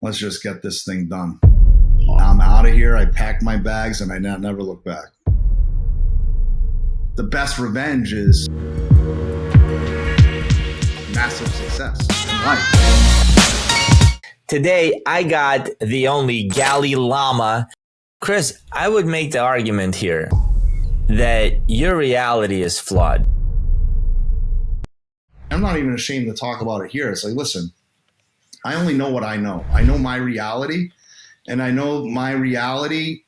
let's just get this thing done. I'm out of here. I packed my bags and I never look back. The best revenge is massive success in life. Today, I got the only Galli llama. Chris, I would make the argument here that your reality is flawed. I'm not even ashamed to talk about it here. It's like, listen, I only know what I know. I know my reality, and I know my reality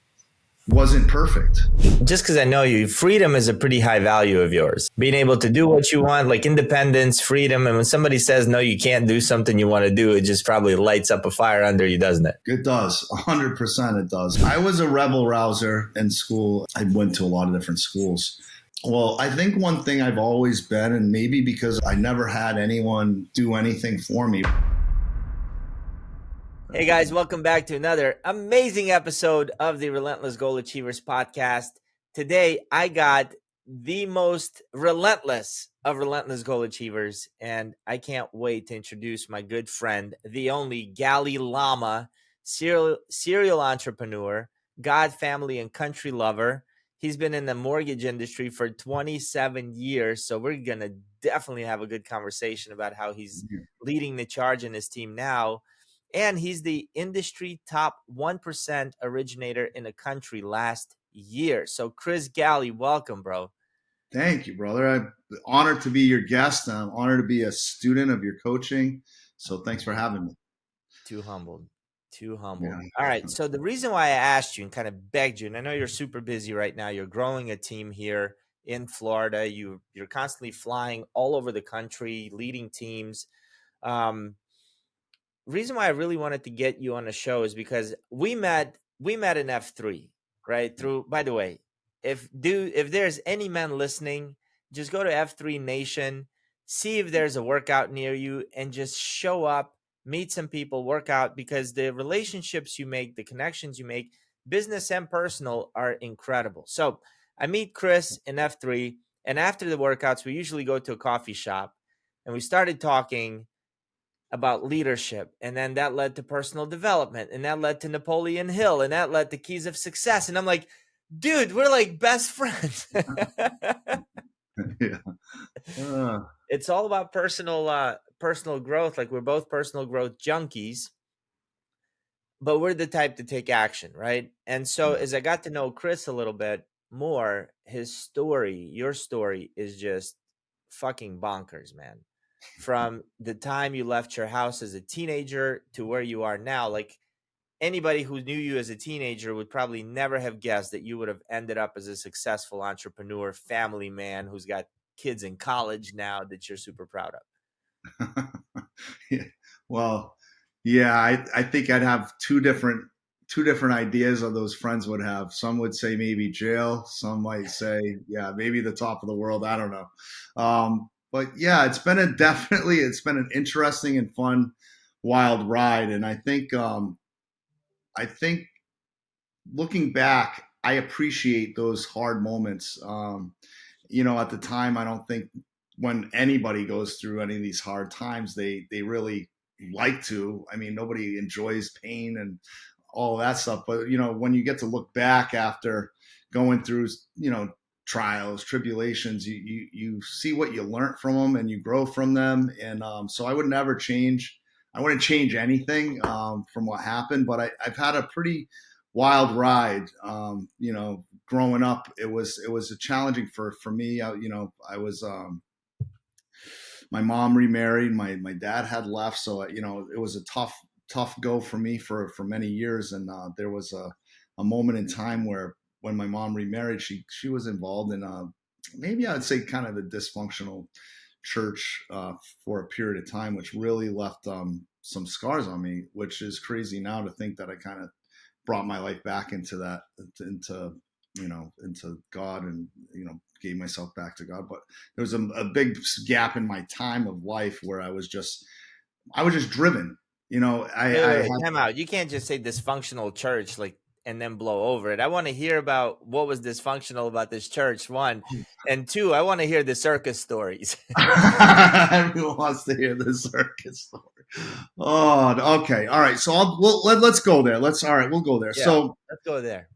wasn't perfect. Just because I know you, freedom is a pretty high value of yours. Being able to do what you want, like independence, freedom. And when somebody says, no, you can't do something you want to do, it just probably lights up a fire under you, doesn't it? It does. 100% it does. I was a rebel rouser in school. I went to a lot of different schools. Well, I think one thing I've always been, and maybe because I never had anyone do anything for me. Hey guys, welcome back to another amazing episode of the Relentless Goal Achievers podcast. Today, I got the most relentless of relentless goal achievers, and I can't wait to introduce my good friend, the only Galli llama, serial entrepreneur, God, family, and country lover. He's been in the mortgage industry for 27 years, so we're going to definitely have a good conversation about how he's leading the charge in his team now. And he's the industry top 1% originator in the country last year. So Chris Galli, welcome, bro. Thank you, brother. I'm honored to be your guest. I'm honored to be a student of your coaching. So thanks for having me. Too humbled. Yeah. All right. So the reason why I asked you and kind of begged you, and I know you're super busy right now. You're growing a team here in Florida. You're constantly flying all over the country, leading teams. Reason why I really wanted to get you on the show is because we met in F3, right? Through, by the way, if there's any men listening, just go to F3 Nation, see if there's a workout near you, and just show up, meet some people, work out, because the relationships you make, the connections you make, business and personal, are incredible. So I meet Chris in F3, and after the workouts, we usually go to a coffee shop, and we started talking about leadership, and then that led to personal development, and that led to Napoleon Hill, and that led to keys of success. And I'm like, dude, we're like best friends. It's all about personal growth. Like, we're both personal growth junkies, but we're the type to take action, right? And so as I got to know Chris a little bit more, his story, your story, is just fucking bonkers, man. From the time you left your house as a teenager to where you are now, like, anybody who knew you as a teenager would probably never have guessed that you would have ended up as a successful entrepreneur, family man who's got kids in college now that you're super proud of. Well, yeah, I think I'd have two different ideas of those friends would have. Some would say maybe jail. Some might say, yeah, maybe the top of the world. I don't know. But yeah, it's been an interesting and fun, wild ride. And I think looking back, I appreciate those hard moments. At the time, I don't think when anybody goes through any of these hard times, they really like to. I mean, nobody enjoys pain and all that stuff. But, when you get to look back after going through, trials, tribulations, you see what you learned from them and you grow from them. And so I wouldn't change anything from what happened, but I've had a pretty wild ride. Growing up, it was challenging for me. I was my mom remarried, my dad had left, so it was a tough go for me for many years. And there was a moment in time where when my mom remarried, she was involved in maybe I'd say kind of a dysfunctional church for a period of time, which really left some scars on me, which is crazy now to think that I kind of brought my life back into God, and gave myself back to God. But there was a big gap in my time of life where I was just driven. Time out. You can't just say dysfunctional church and then blow over it. I want to hear about what was dysfunctional about this church, one. And two, I want to hear the circus stories. Everyone wants to hear the circus story. Oh, okay. All right. So let's go there. All right, we'll go there. Yeah, So let's go there.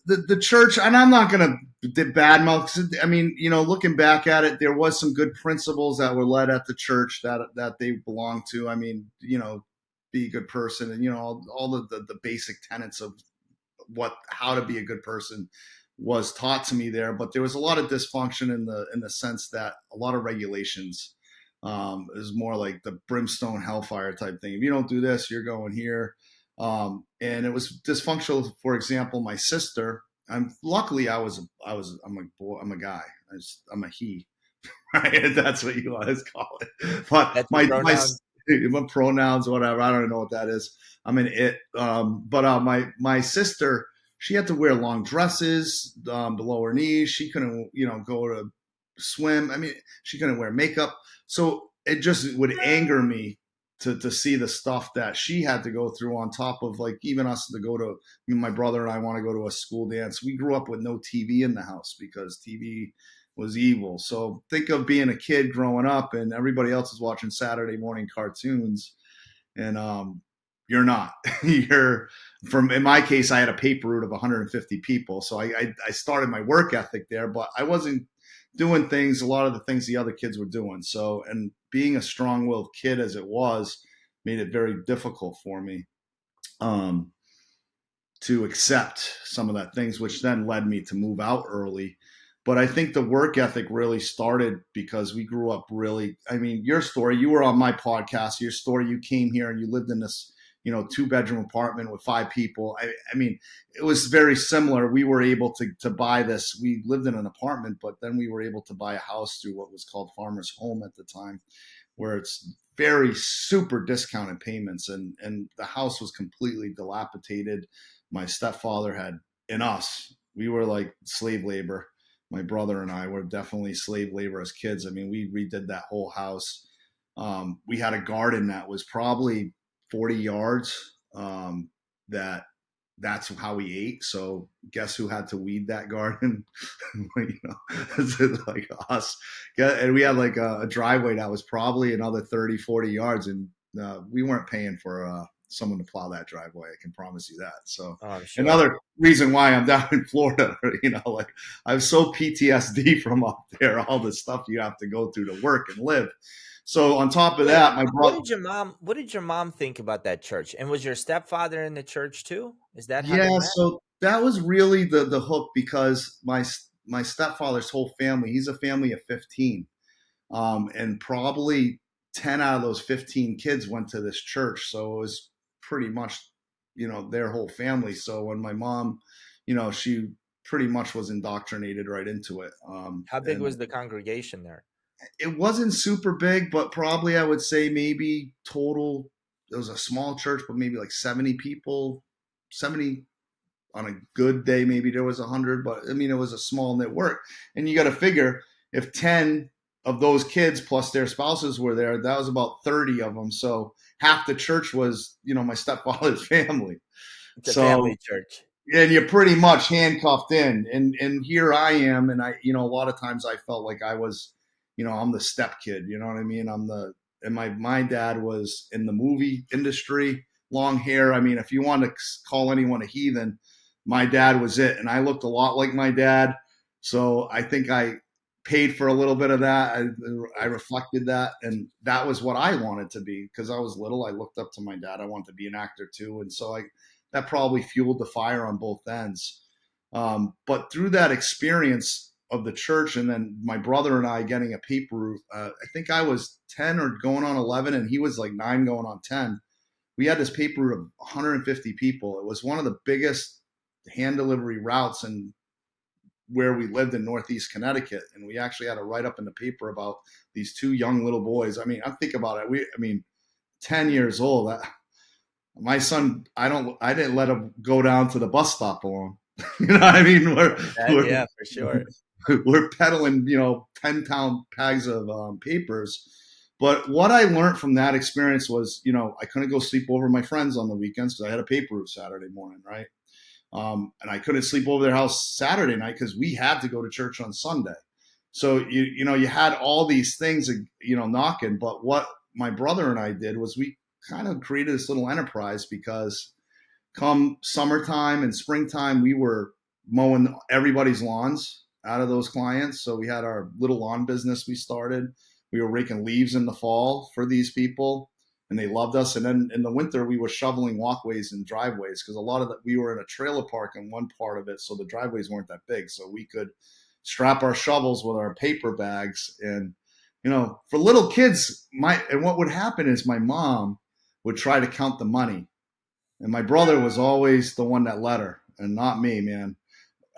the church, and I'm not going to badmouth. I mean, looking back at it, there was some good principles that were led at the church that they belonged to. I mean, be a good person, and all the basic tenets of how to be a good person was taught to me there. But there was a lot of dysfunction in the sense that a lot of regulations is more like the brimstone hellfire type thing. If you don't do this, you're going here. And it was dysfunctional. For example, my sister. Luckily I'm a boy. I'm a guy. I'm a he. Right? That's what you guys call it. But That's your pronoun. my pronouns, whatever. I don't even know what that is. I'm an it. But my sister, she had to wear long dresses, below her knees. She couldn't, go to swim. I mean, she couldn't wear makeup. So it just would anger me to see the stuff that she had to go through on top of like even us to go to. My brother and I want to go to a school dance. We grew up with no TV in the house because TV was evil. So think of being a kid growing up and everybody else is watching Saturday morning cartoons and you're not. You're in my case, I had a paper route of 150 people. So I started my work ethic there, but I wasn't doing a lot of the things the other kids were doing. So, and being a strong willed kid as it was made it very difficult for me. Um, to accept some of that things, which then led me to move out early. But I think the work ethic really started because we grew up really. I mean, your story, you were on my podcast, your story, you came here and you lived in this, 2-bedroom apartment with 5 people. I mean, it was very similar. We were able to buy this. We lived in an apartment, but then we were able to buy a house through what was called Farmer's Home at the time, where it's very super discounted payments and the house was completely dilapidated. My stepfather had in us, we were like slave labor. My brother and I were definitely slave labor as kids. I mean, we redid that whole house. We had a garden that was probably 40 yards. That that's how we ate. So guess who had to weed that garden? Like us. Yeah, and we had like a driveway that was probably another 30, 40 yards. And we weren't paying for someone to plow that driveway. I can promise you that. So Oh, I'm sure. another reason why I'm down in Florida, like I'm so PTSD from up there, all the stuff you have to go through to work and live. So on top of Wait, that, my brother, what did your mom think about that church? And was your stepfather in the church too? Is that how they yeah, met? so that was really the hook because my stepfather's whole family, he's a family of 15. And probably 10 out of those 15 kids went to this church. So it was pretty much, their whole family. So when my mom, she pretty much was indoctrinated right into it. How big And was the congregation there? it wasn't super big, but probably I would say maybe total, it was a small church, but maybe like 70 people, 70 on a good day, maybe there was 100, but I mean, it was a small network. And you got to figure if 10 of those kids plus their spouses were there, that was about 30 of them. So half the church was, my stepfather's family. It's a So, family church. and you're pretty much handcuffed in. And here I am. And a lot of times I felt like I was, I'm the step kid, you know what I mean? And my dad was in the movie industry, long hair. I mean, if you want to call anyone a heathen, my dad was it. And I looked a lot like my dad. So I think I paid for a little bit of that. I reflected that. And that was what I wanted to be because I was little. I looked up to my dad. I wanted to be an actor too. And so that probably fueled the fire on both ends. But through that experience of the church and then my brother and I getting a paper route, I think I was 10 or going on 11 and he was like 9 going on 10. We had this paper route of 150 people. It was one of the biggest hand delivery routes and where we lived in Northeast Connecticut. And we actually had to write up in the paper about these 2 young little boys. I mean, I think about it. 10 years old. My son, I didn't let him go down to the bus stop alone. You know what I mean? Yeah, for sure. We're peddling, 10-pound bags of papers. But what I learned from that experience was, I couldn't go sleep over my friends on the weekends because I had a paper route Saturday morning, right? And I couldn't sleep over their house Saturday night because we had to go to church on Sunday. So you had all these things, knocking. But what my brother and I did was we kind of created this little enterprise because come summertime and springtime, we were mowing everybody's lawns out of those clients. So we had our little lawn business we started. We were raking leaves in the fall for these people, and they loved us. And then in the winter, we were shoveling walkways and driveways because a lot of that we were in a trailer park in one part of it, so the driveways weren't that big. So we could strap our shovels with our paper bags, and for little kids, and what would happen is my mom would try to count the money, and my brother was always the one that led her, and not me, man.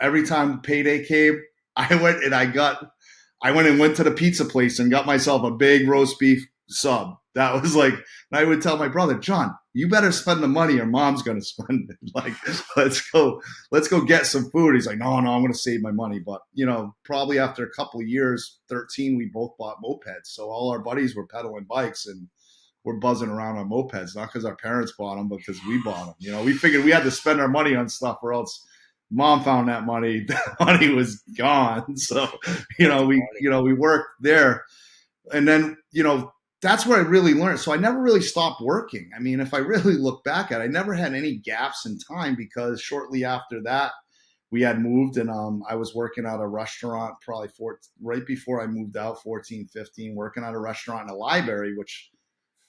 Every time payday came, I went and went to the pizza place and got myself a big roast beef sub. That was like, and I would tell my brother, John, you better spend the money or mom's going to spend it. Like, let's go get some food. He's like, no, I'm going to save my money. But, probably after a couple of years, 13, we both bought mopeds. So all our buddies were pedaling bikes and we're buzzing around on mopeds, not because our parents bought them, but because we bought them. We figured we had to spend our money on stuff or else mom found that money. That money was gone. So, we worked there. And then, that's where I really learned. So I never really stopped working. I mean, if I really look back at it, I never had any gaps in time because shortly after that, we had moved and I was working at a restaurant probably right before I moved out, 14, 15, working at a restaurant and a library, which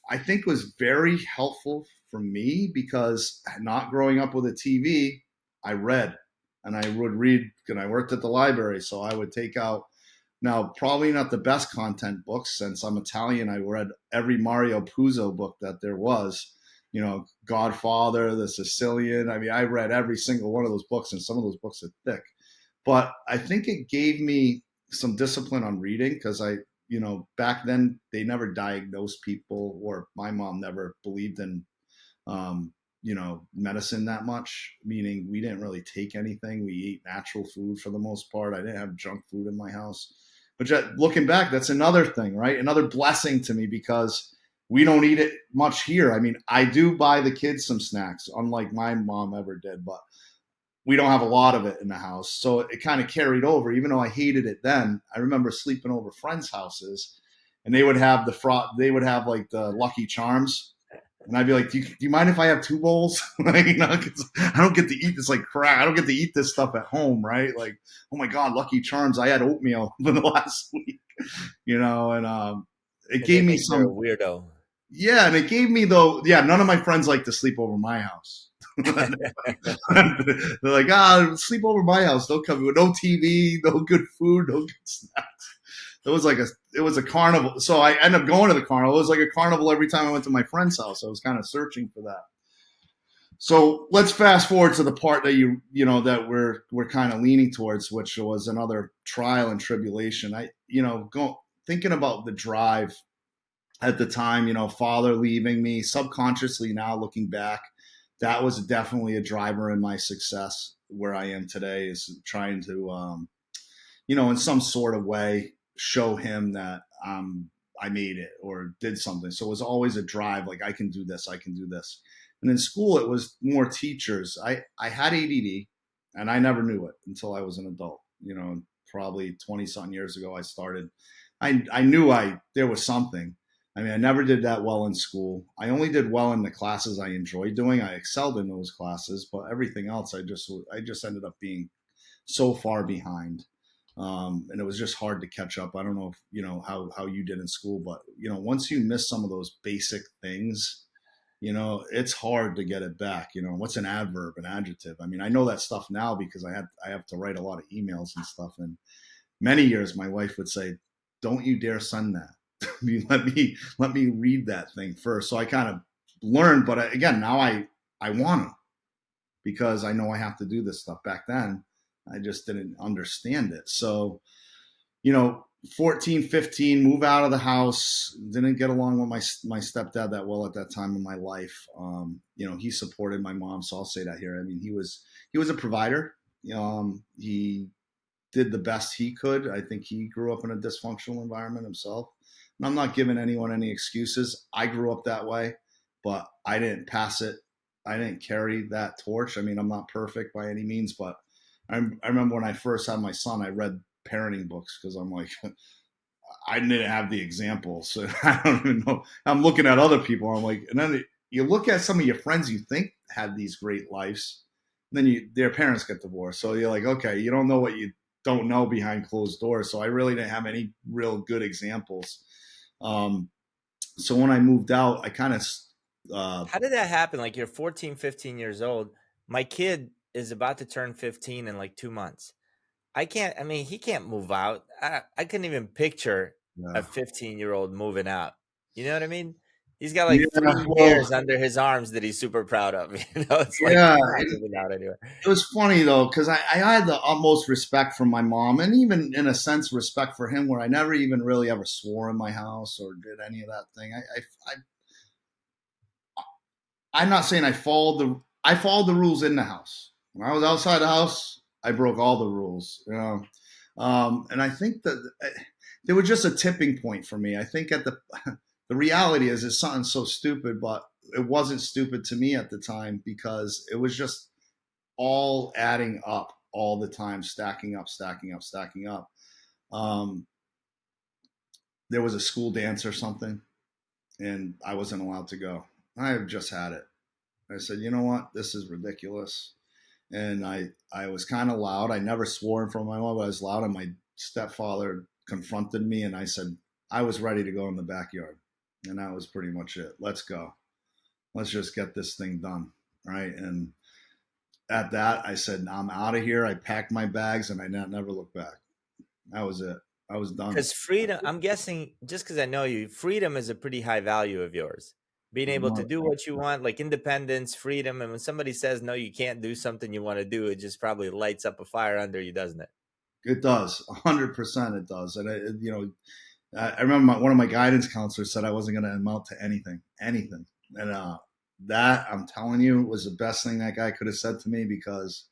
I think was very helpful for me because not growing up with a TV, I read and I would read and I worked at the library. So I would take out, now, probably not the best content books. Since I'm Italian, I read every Mario Puzo book that there was. Godfather, The Sicilian. I mean, I read every single one of those books, and some of those books are thick. But I think it gave me some discipline on reading because back then they never diagnosed people, or my mom never believed in, medicine that much, meaning we didn't really take anything. We ate natural food for the most part. I didn't have junk food in my house. But looking back, that's another thing, right? Another blessing to me because we don't eat it much here. I mean, I do buy the kids some snacks, unlike my mom ever did, but we don't have a lot of it in the house. So it kind of carried over, even though I hated it then. I remember sleeping over friends' houses and they would have they would have like the Lucky Charms. And I'd be like, do you mind if I have two bowls? Like, 'cause I don't get to eat this like crap. I don't get to eat this stuff at home, right? Like, oh my God, Lucky Charms. I had oatmeal for the last week, and it And they gave me think you're a some, weirdo. yeah. And it gave me though, yeah, none of my friends like to sleep over my house. They're like, sleep over my house. Don't come with no TV, no good food, no good snacks. It was a carnival. So I ended up going to the carnival. It was like a carnival every time I went to my friend's house. I was kind of searching for that. So let's fast forward to the part that that we're kind of leaning towards, which was another trial and tribulation. Thinking about the drive at the time, father leaving me subconsciously now looking back, that was definitely a driver in my success where I am today is trying to, in some sort of way show him that I made it or did something. So it was always a drive, like I can do this, I can do this. And in school, it was more teachers. I had ADD and I never knew it until I was an adult. Probably 20 something years ago, I started. I knew there was something. I mean, I never did that well in school. I only did well in the classes I enjoyed doing. I excelled in those classes, but everything else, I just ended up being so far behind. And it was just hard to catch up. I don't know if how you did in school, but once you miss some of those basic things, it's hard to get it back. What's an adverb, an adjective? I mean, I know that stuff now because I have to write a lot of emails and stuff. And many years, my wife would say, "Don't you dare send that. let me read that thing first." So I kind of learned, but again, now I want to because I know I have to do this stuff. Back then, I just didn't understand it. So, 14, 15, move out of the house, didn't get along with my stepdad that well at that time in my life. He supported my mom. So I'll say that here. I mean, he was a provider. He did the best he could. I think he grew up in a dysfunctional environment himself. And I'm not giving anyone any excuses. I grew up that way, but I didn't pass it. I didn't carry that torch. I mean, I'm not perfect by any means, but I remember when I first had my son, I read parenting books because I'm like, I didn't have the example, so I don't even know. I'm looking at other people. I'm like, and then you look at some of your friends you think had these great lives, and then their parents get divorced. So you're like, okay, you don't know what you don't know behind closed doors. So I really didn't have any real good examples. Um, so when I moved out, I kind of uh, How did that happen? Like you're 14, 15 years old. My kid is about to turn 15 in like 2 months. I can't, I mean, he can't move out. I couldn't even picture a yeah, 15-year-old moving out. You know what I mean? He's got like yeah, 3 years well, under his arms that he's super proud of. It's like yeah. he's not moving out anywhere. It was funny though, because I had the utmost respect for my mom, and even in a sense, respect for him, where I never even really ever swore in my house or did any of that thing. I'm not saying I followed the rules in the house. When I was outside the house, I broke all the rules, you know. And I think that there was just a tipping point for me. I think at the reality is it's something so stupid, but it wasn't stupid to me at the time because it was just all adding up all the time, stacking up, stacking up, stacking up. Um, there was a school dance or something, and I wasn't allowed to go. I have just had it. I said, you know what, this is ridiculous. And I was kind of loud. I never swore in front of my mom, but I was loud. And my stepfather confronted me, and I said I was ready to go in the backyard, and that was pretty much it. Let's go. Let's just get this thing done, right? And at that, I said, I'm out of here. I packed my bags, and I never looked back. That was it. I was done. Because freedom, I'm guessing, just because I know you, freedom is a pretty high value of yours. Being able to do what you want, like independence, freedom. And when somebody says, no, you can't do something you want to do, it just probably lights up a fire under you, doesn't it? It does, 100%. It does, and I remember one of my guidance counselors said I wasn't going to amount to anything, and that I'm telling you was the best thing that guy could have said to me because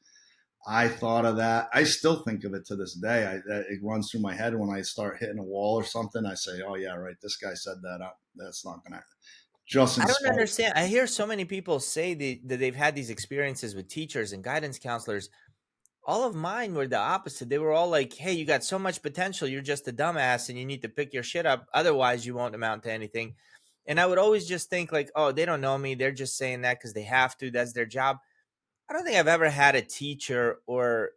I thought of that. I still think of it to this day. It runs through my head when I start hitting a wall or something. I say, "Oh yeah, right. This guy said that. That's not going to just I don't inspire." understand. I hear so many people say that they've had these experiences with teachers and guidance counselors. All of mine were the opposite. They were all like, hey, you got so much potential. You're just a dumbass and you need to pick your shit up. Otherwise, you won't amount to anything. And I would always just think, like, oh, they don't know me. They're just saying that because they have to. That's their job. I don't think I've ever had a teacher or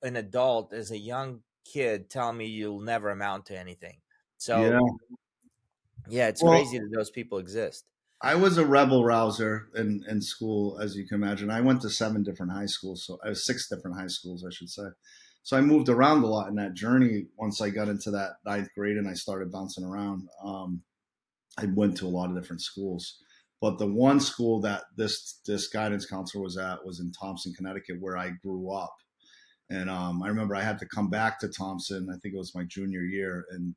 an adult as a young kid tell me you'll never amount to anything. Yeah. So, yeah, it's crazy Well, that those people exist. I was a rebel rouser in school, as you can imagine. I went to seven different high schools, so I was six different high schools, I should say. So I moved around a lot in that journey. Once I got into that ninth grade and I started bouncing around, I went to a lot of different schools. But the one school that this guidance counselor was at was in Thompson, Connecticut, where I grew up. And I remember I had to come back to Thompson. I think it was my junior year, and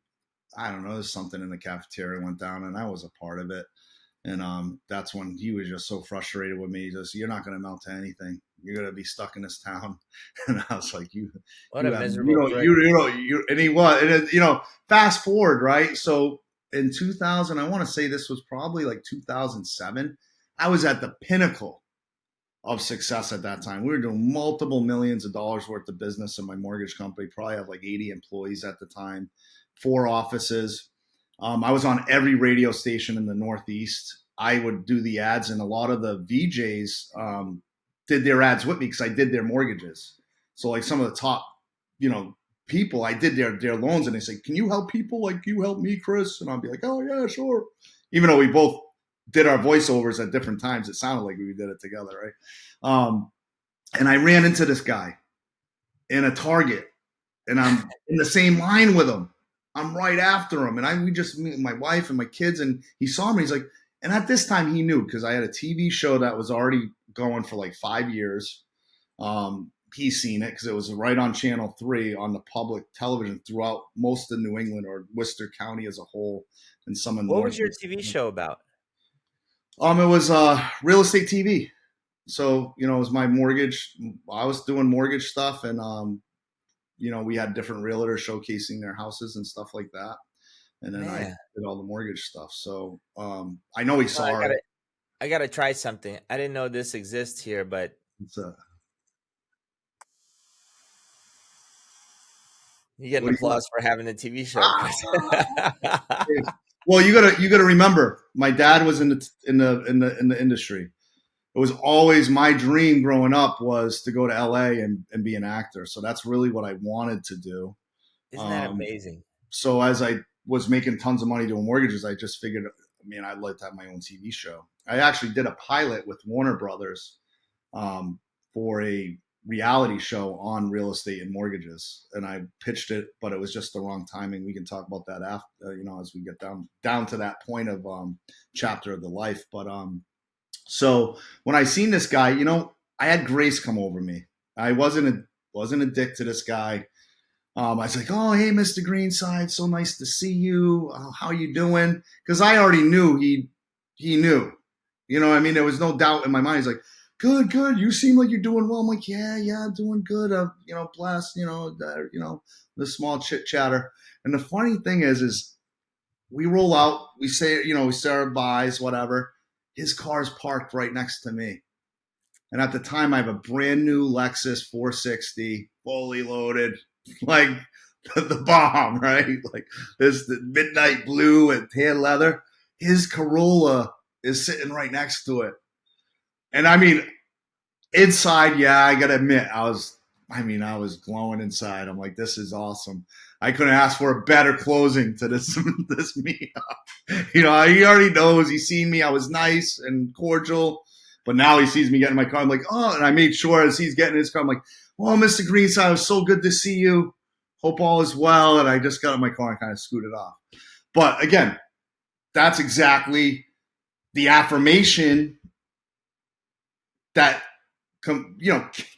I don't know, there's something in the cafeteria went down, and I was a part of it. And that's when he was just so frustrated with me. He says, "You're not going to amount to anything. You're going to be stuck in this town." And I was like, What you a have, miserable prick. and he was, and fast forward, right? So in 2000, I want to say this was probably like 2007. I was at the pinnacle of success at that time. We were doing multiple millions of dollars worth of business in my mortgage company. Probably have like 80 employees at the time, four offices. I was on every radio station in the Northeast. I would do the ads, and a lot of the VJs did their ads with me because I did their mortgages. So, like some of the top, people, I did their loans, and they say, "Can you help people like you help me, Chris?" And I'd be like, "Oh yeah, sure." Even though we both did our voiceovers at different times, it sounded like we did it together, right? And I ran into this guy in a Target, and I'm in the same line with him. I'm right after him, and we just meet my wife and my kids, and he saw me. He's like, and at this time he knew because I had a TV show that was already going for like 5 years. He's seen it because it was right on Channel 3 on the public television throughout most of New England or Worcester County as a whole, and some in What North. was your TV show about? It was real estate TV. So it was my mortgage. I was doing mortgage stuff, and we had different realtors showcasing their houses and stuff like that. And then I Man, did all the mortgage stuff. So I know he well, saw it. I gotta try something. I didn't know this exists here, but It's a, You get an What do you got? applause for having a TV show, Chris. Ah! Well, you gotta remember, my dad was in the industry. It was always my dream growing up was to go to LA and be an actor. So that's really what I wanted to do. Isn't that Um, amazing? so as I was making tons of money doing mortgages, I just figured, I mean, I'd like to have my own TV show. I actually did a pilot with Warner Brothers um, for a reality show on real estate and mortgages, and I pitched it, but it was just the wrong timing. We can talk about that after, as we get down to that point of chapter of the life. But so when I seen this guy, I had grace come over me. I wasn't a dick to this guy. I was like, "Oh, hey, Mr. Greenside, so nice to see you. How you doing?" Because I already knew he knew. You know what I mean? There was no doubt in my mind. He's like, "Good, good. You seem like you're doing well." I'm like, "Yeah, yeah, doing good. Blessed. The small chit chatter." And the funny thing is we roll out, we say our byes, whatever. His car's parked right next to me. And at the time, I have a brand new Lexus 460, fully loaded, like the bomb, right? Like this the midnight blue and tan leather. His Corolla is sitting right next to it. And I mean, inside, yeah, I gotta admit, I was glowing inside. I'm like, this is awesome. I couldn't ask for a better closing to this this meetup. He already knows. He's seen me. I was nice and cordial, but now he sees me get in my car. I'm like, oh, and I made sure as he's getting in his car, I'm like, well, Mr. Greenside, it was so good to see you. Hope all is well. And I just got in my car and kind of scooted off. But again, that's exactly the affirmation that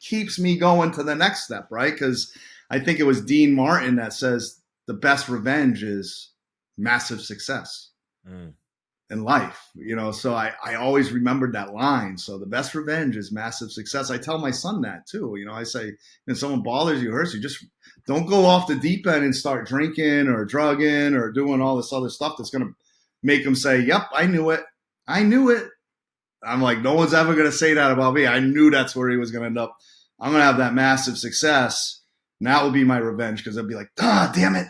keeps me going to the next step, right? Because I think it was Dean Martin that says the best revenge is massive success in life. So I always remembered that line. So the best revenge is massive success. I tell my son that too. I say, if someone bothers you, hurts you, just don't go off the deep end and start drinking or drugging or doing all this other stuff that's going to make them say, yep, I knew it. I knew it. I'm like, no one's ever going to say that about me. I knew that's where he was going to end up. I'm going to have that massive success. And that will be my revenge because they'll be like, damn it.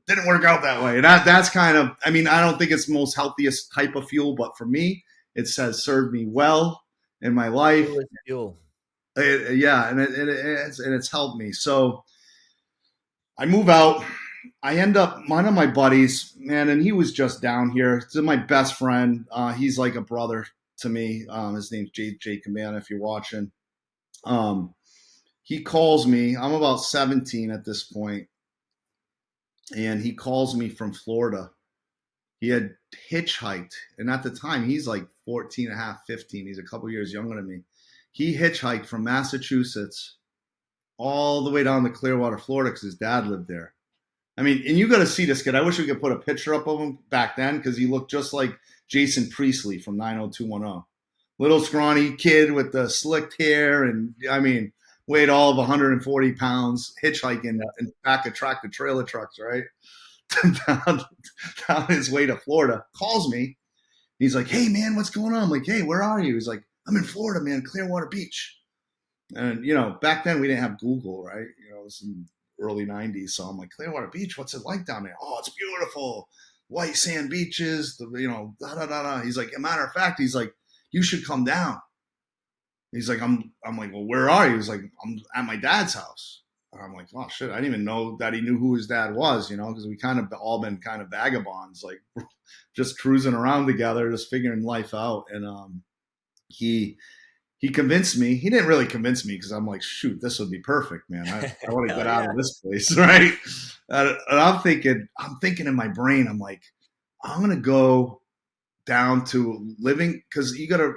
Didn't work out that way. And that's kind of, I mean, I don't think it's the most healthiest type of fuel, but for me, it says served me well in my life. Fuel. Yeah. And it's helped me. So I move out. I end up, one of my buddies, man, and he was just down here. He's my best friend. He's like a brother to me. His name's Jay Cabana, if you're watching. He calls me. I'm about 17 at this point, and he calls me from Florida. He had hitchhiked, and at the time, he's like 14 and a half, 15. He's a couple years younger than me. He hitchhiked from Massachusetts all the way down to Clearwater, Florida, because his dad lived there. I mean, and you got to see this kid. I wish we could put a picture up of him back then because he looked just like Jason Priestley from 90210. Little scrawny kid with the slicked hair, and I mean, weighed all of 140 pounds, hitchhiking in back of tractor trailer trucks, right? down his way to Florida. Calls me. He's like, "Hey man, what's going on?" I'm like, "Hey, where are you?" He's like, "I'm in Florida, man, Clearwater Beach." And back then we didn't have Google, right? It was in early 90s. So I'm like, Clearwater Beach, what's it like down there? Oh, it's beautiful. White sand beaches, da da da da. He's like, a matter of fact, he's like, you should come down. He's like, I'm like, well, where are you? He's like, I'm at my dad's house. And I'm like, oh shit, I didn't even know that he knew who his dad was, because we kind of all been kind of vagabonds, like just cruising around together, just figuring life out. And he convinced me. He didn't really convince me because I'm like, shoot, this would be perfect, man. I want to get out of this place, right? And I'm thinking in my brain, I'm like, I'm gonna go down to living because you gotta.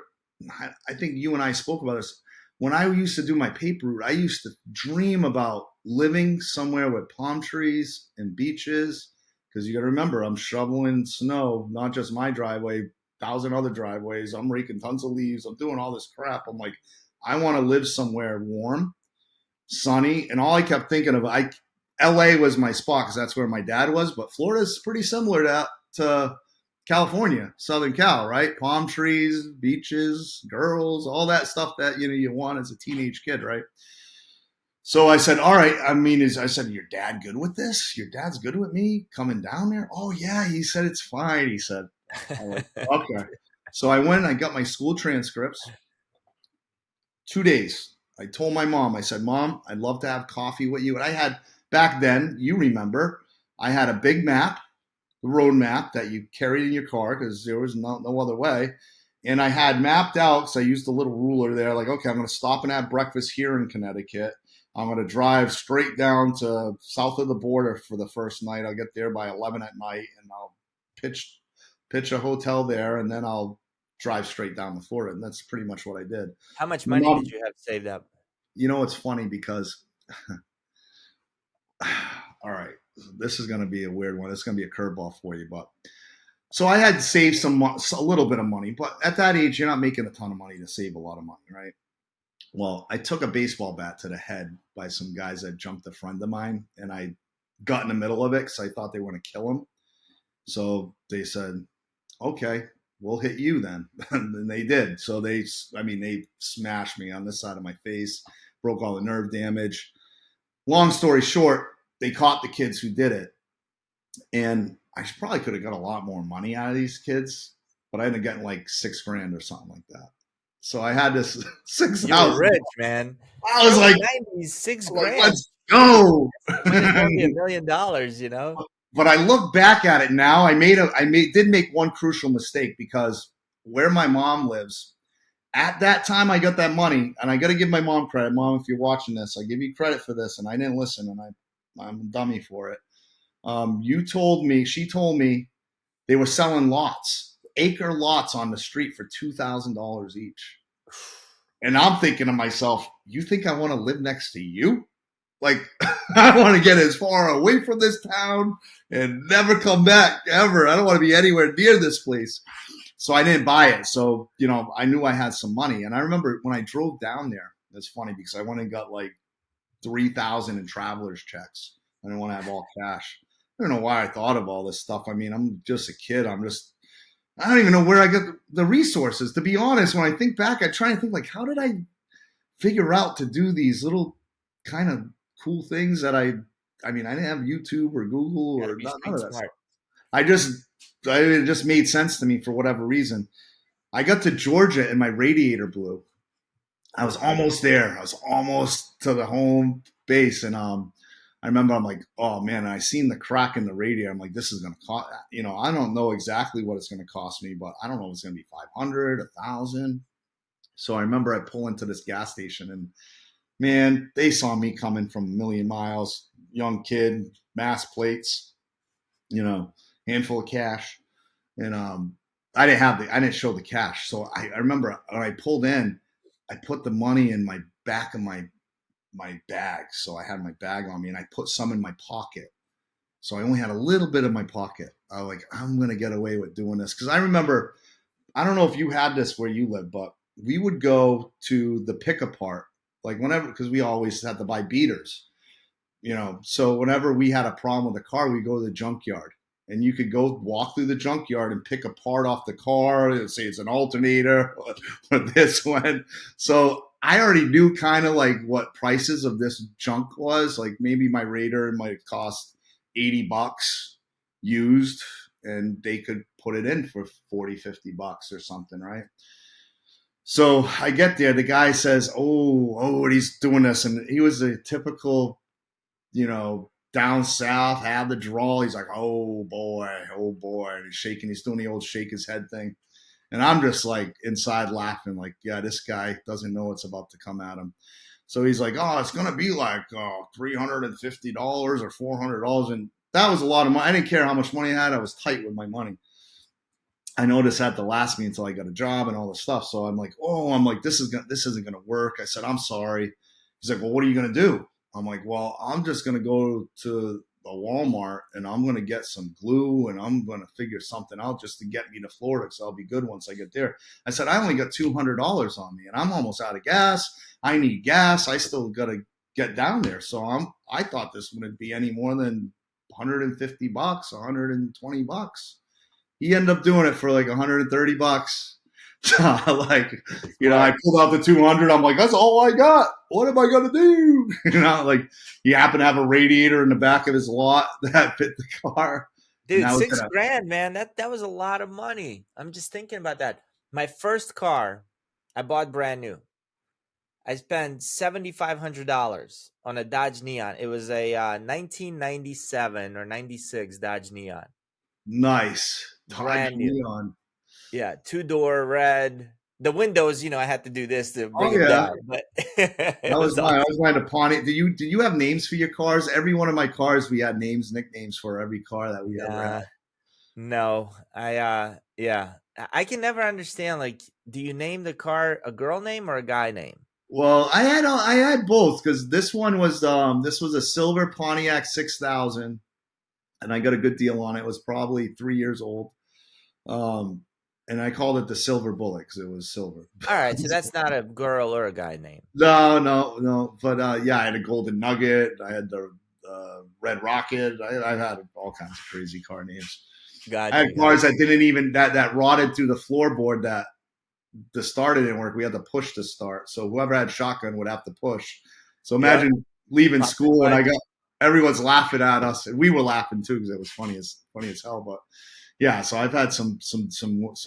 I think you and I spoke about this. When I used to do my paper route, I used to dream about living somewhere with palm trees and beaches. Because you got to remember, I'm shoveling snow, not just my driveway, 1,000 other driveways. I'm raking tons of leaves. I'm doing all this crap. I'm like, I want to live somewhere warm, sunny. And all I kept thinking of, LA was my spot because that's where my dad was. But Florida's pretty similar to California, Southern Cal, right? Palm trees, beaches, girls, all that stuff that you want as a teenage kid, right? So I said, all right. I mean, I said, your dad good with this? Your dad's good with me coming down there? Oh yeah. He said, it's fine. He said, I'm like, okay. So I went and I got my school transcripts. 2 days. I told my mom, I said, Mom, I'd love to have coffee with you. And I had, back then, you remember, I had a big map, the road map that you carried in your car because there was no other way. And I had mapped out, because I used a little ruler there, like, okay, I'm going to stop and have breakfast here in Connecticut. I'm going to drive straight down to south of the border for the first night. I'll get there by 11 at night, and I'll pitch pitch a hotel there, and then I'll drive straight down to Florida. And that's pretty much what I did. How much My money did mom, you have saved up? it's funny because, all right, this is going to be a weird one. It's going to be a curveball for you, but so I had saved a little bit of money, but at that age, you're not making a ton of money to save a lot of money, right? Well, I took a baseball bat to the head by some guys that jumped a friend of mine, and I got in the middle of it because I thought they were going to kill him. So they said, okay, we'll hit you then. And they did. So they smashed me on this side of my face, broke all the nerve damage. Long story short, they caught the kids who did it. And I probably could have got a lot more money out of these kids, but I ended up getting like $6,000 or something like that. So I had this You were 6,000. rich, man. I was like, '90s, six grand. let's go. Might as well be $1 million, you know? But I look back at it now. Did make one crucial mistake because where my mom lives, at that time I got that money, and I got to give my mom credit. Mom, if you're watching this, I give you credit for this, and I didn't listen, and I'm a dummy for it. She told me they were selling acre lots on the street for $2,000 each. And I'm thinking to myself, you think I want to live next to you? Like, I want to get as far away from this town and never come back ever. I don't want to be anywhere near this place. So I didn't buy it. So, I knew I had some money. And I remember when I drove down there, it's funny because I went and got like 3,000 in traveler's checks. I didn't want to have all cash. I don't know why I thought of all this stuff. I mean, I'm just a kid. I don't even know where I got the resources. To be honest, when I think back, I try and think like, how did I figure out to do these little kind of cool things that I didn't have YouTube or Google or none of that stuff. It just made sense to me for whatever reason. I got to Georgia and my radiator blew. I was almost there. I was almost to the home base. And I remember I'm like, oh man, I seen the crack in the radiator. I'm like, this is going to cost, I don't know exactly what it's going to cost me, but I don't know if it's going to be 500, 1,000. So I remember I pull into this gas station and man, they saw me coming from a million miles, young kid, mass plates, handful of cash. And I didn't show the cash. So I remember when I pulled in, I put the money in my back of my bag. So I had my bag on me and I put some in my pocket. So I only had a little bit in my pocket. I was like, I'm going to get away with doing this. Cause I remember, I don't know if you had this where you live, but we would go to the pick apart, like whenever, cause we always had to buy beaters, so whenever we had a problem with the car, we go to the junkyard. And you could go walk through the junkyard and pick a part off the car. Say it's an alternator or this one. So I already knew kind of like what prices of this junk was. Like maybe my Raider might cost $80 used, and they could put it in for $40-$50 or something, right? So I get there. The guy says, "Oh, he's doing this," and he was a typical, down south, had the drawl. He's like, oh boy. And he's shaking. He's doing the old shake his head thing. And I'm just like inside laughing, like, yeah, this guy doesn't know what's about to come at him. So he's like, oh, it's going to be like $350 or $400. And that was a lot of money. I didn't care how much money I had. I was tight with my money. I noticed that to last me until I got a job and all this stuff. So I'm like, this isn't going to work. I said, I'm sorry. He's like, well, what are you going to do? I'm like, well, I'm just going to go to the Walmart and I'm going to get some glue and I'm going to figure something out just to get me to Florida. So I'll be good once I get there. I said, I only got $200 on me and I'm almost out of gas. I need gas. I still got to get down there. So I thought this wouldn't be any more than $150, $120. He ended up doing it for like $130. Like, I Smart. pulled out the 200. I'm like, that's all I got. What am I gonna do? Like he happened to have a radiator in the back of his lot that fit the car, and Dude, that was 6 grand, man. That was a lot of money. I'm just thinking about that. My first car, I bought brand new. I spent $7,500 on a Dodge Neon. It was a 1997 or 96 Dodge Neon, nice. Dodge brand new. Neon. Yeah, 2-door red. The windows, I had to do this to bring Oh them yeah, down, but it that was was mine. I awesome. was buying a Pontiac. Did you have names for your cars? Every one of my cars, we had nicknames for every car that we ever had. Nah, no, yeah, I can never understand. Like, do you name the car a girl name or a guy name? Well, I had both because this was a silver Pontiac 6000, and I got a good deal on it. It was probably 3 years old, um, and I called it the Silver Bullet because it was silver. All right, so that's not a girl or a guy name. No, no, no. But yeah, I had a Golden Nugget. I had the Red Rocket. I had all kinds of crazy car names. I had Gotcha, cars gotcha. that didn't even that rotted through the floorboard that the starter didn't work. We had to push to start. So whoever had shotgun would have to push. So Yep, imagine leaving pop the school and I clutch. got everyone's laughing at us, and we were laughing too because it was funny as hell. But yeah, so I've had some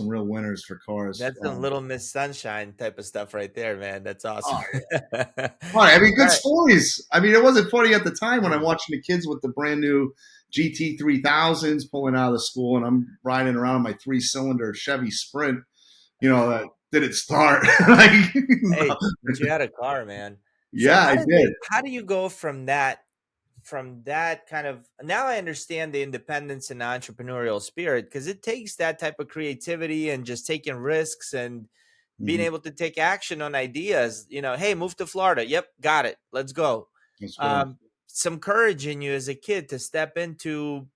real winners for cars. That's some Little Miss Sunshine type of stuff right there, man. That's awesome. Oh All funny. I mean, good right. stories. I mean, it wasn't funny at the time when I'm Mm. watching the kids with the brand new GT 3000s pulling out of the school, and I'm riding around my 3-cylinder Chevy Sprint. That didn't start. Like, Hey, but you had a car, man. So yeah, I did. how do you go from that kind of, now I understand the independence and entrepreneurial spirit, because it takes that type of creativity and just taking risks and being Mhm. able to take action on ideas. Hey, move to Florida. Yep, got it. Let's go. That's right. Um, some courage in you as a kid to step into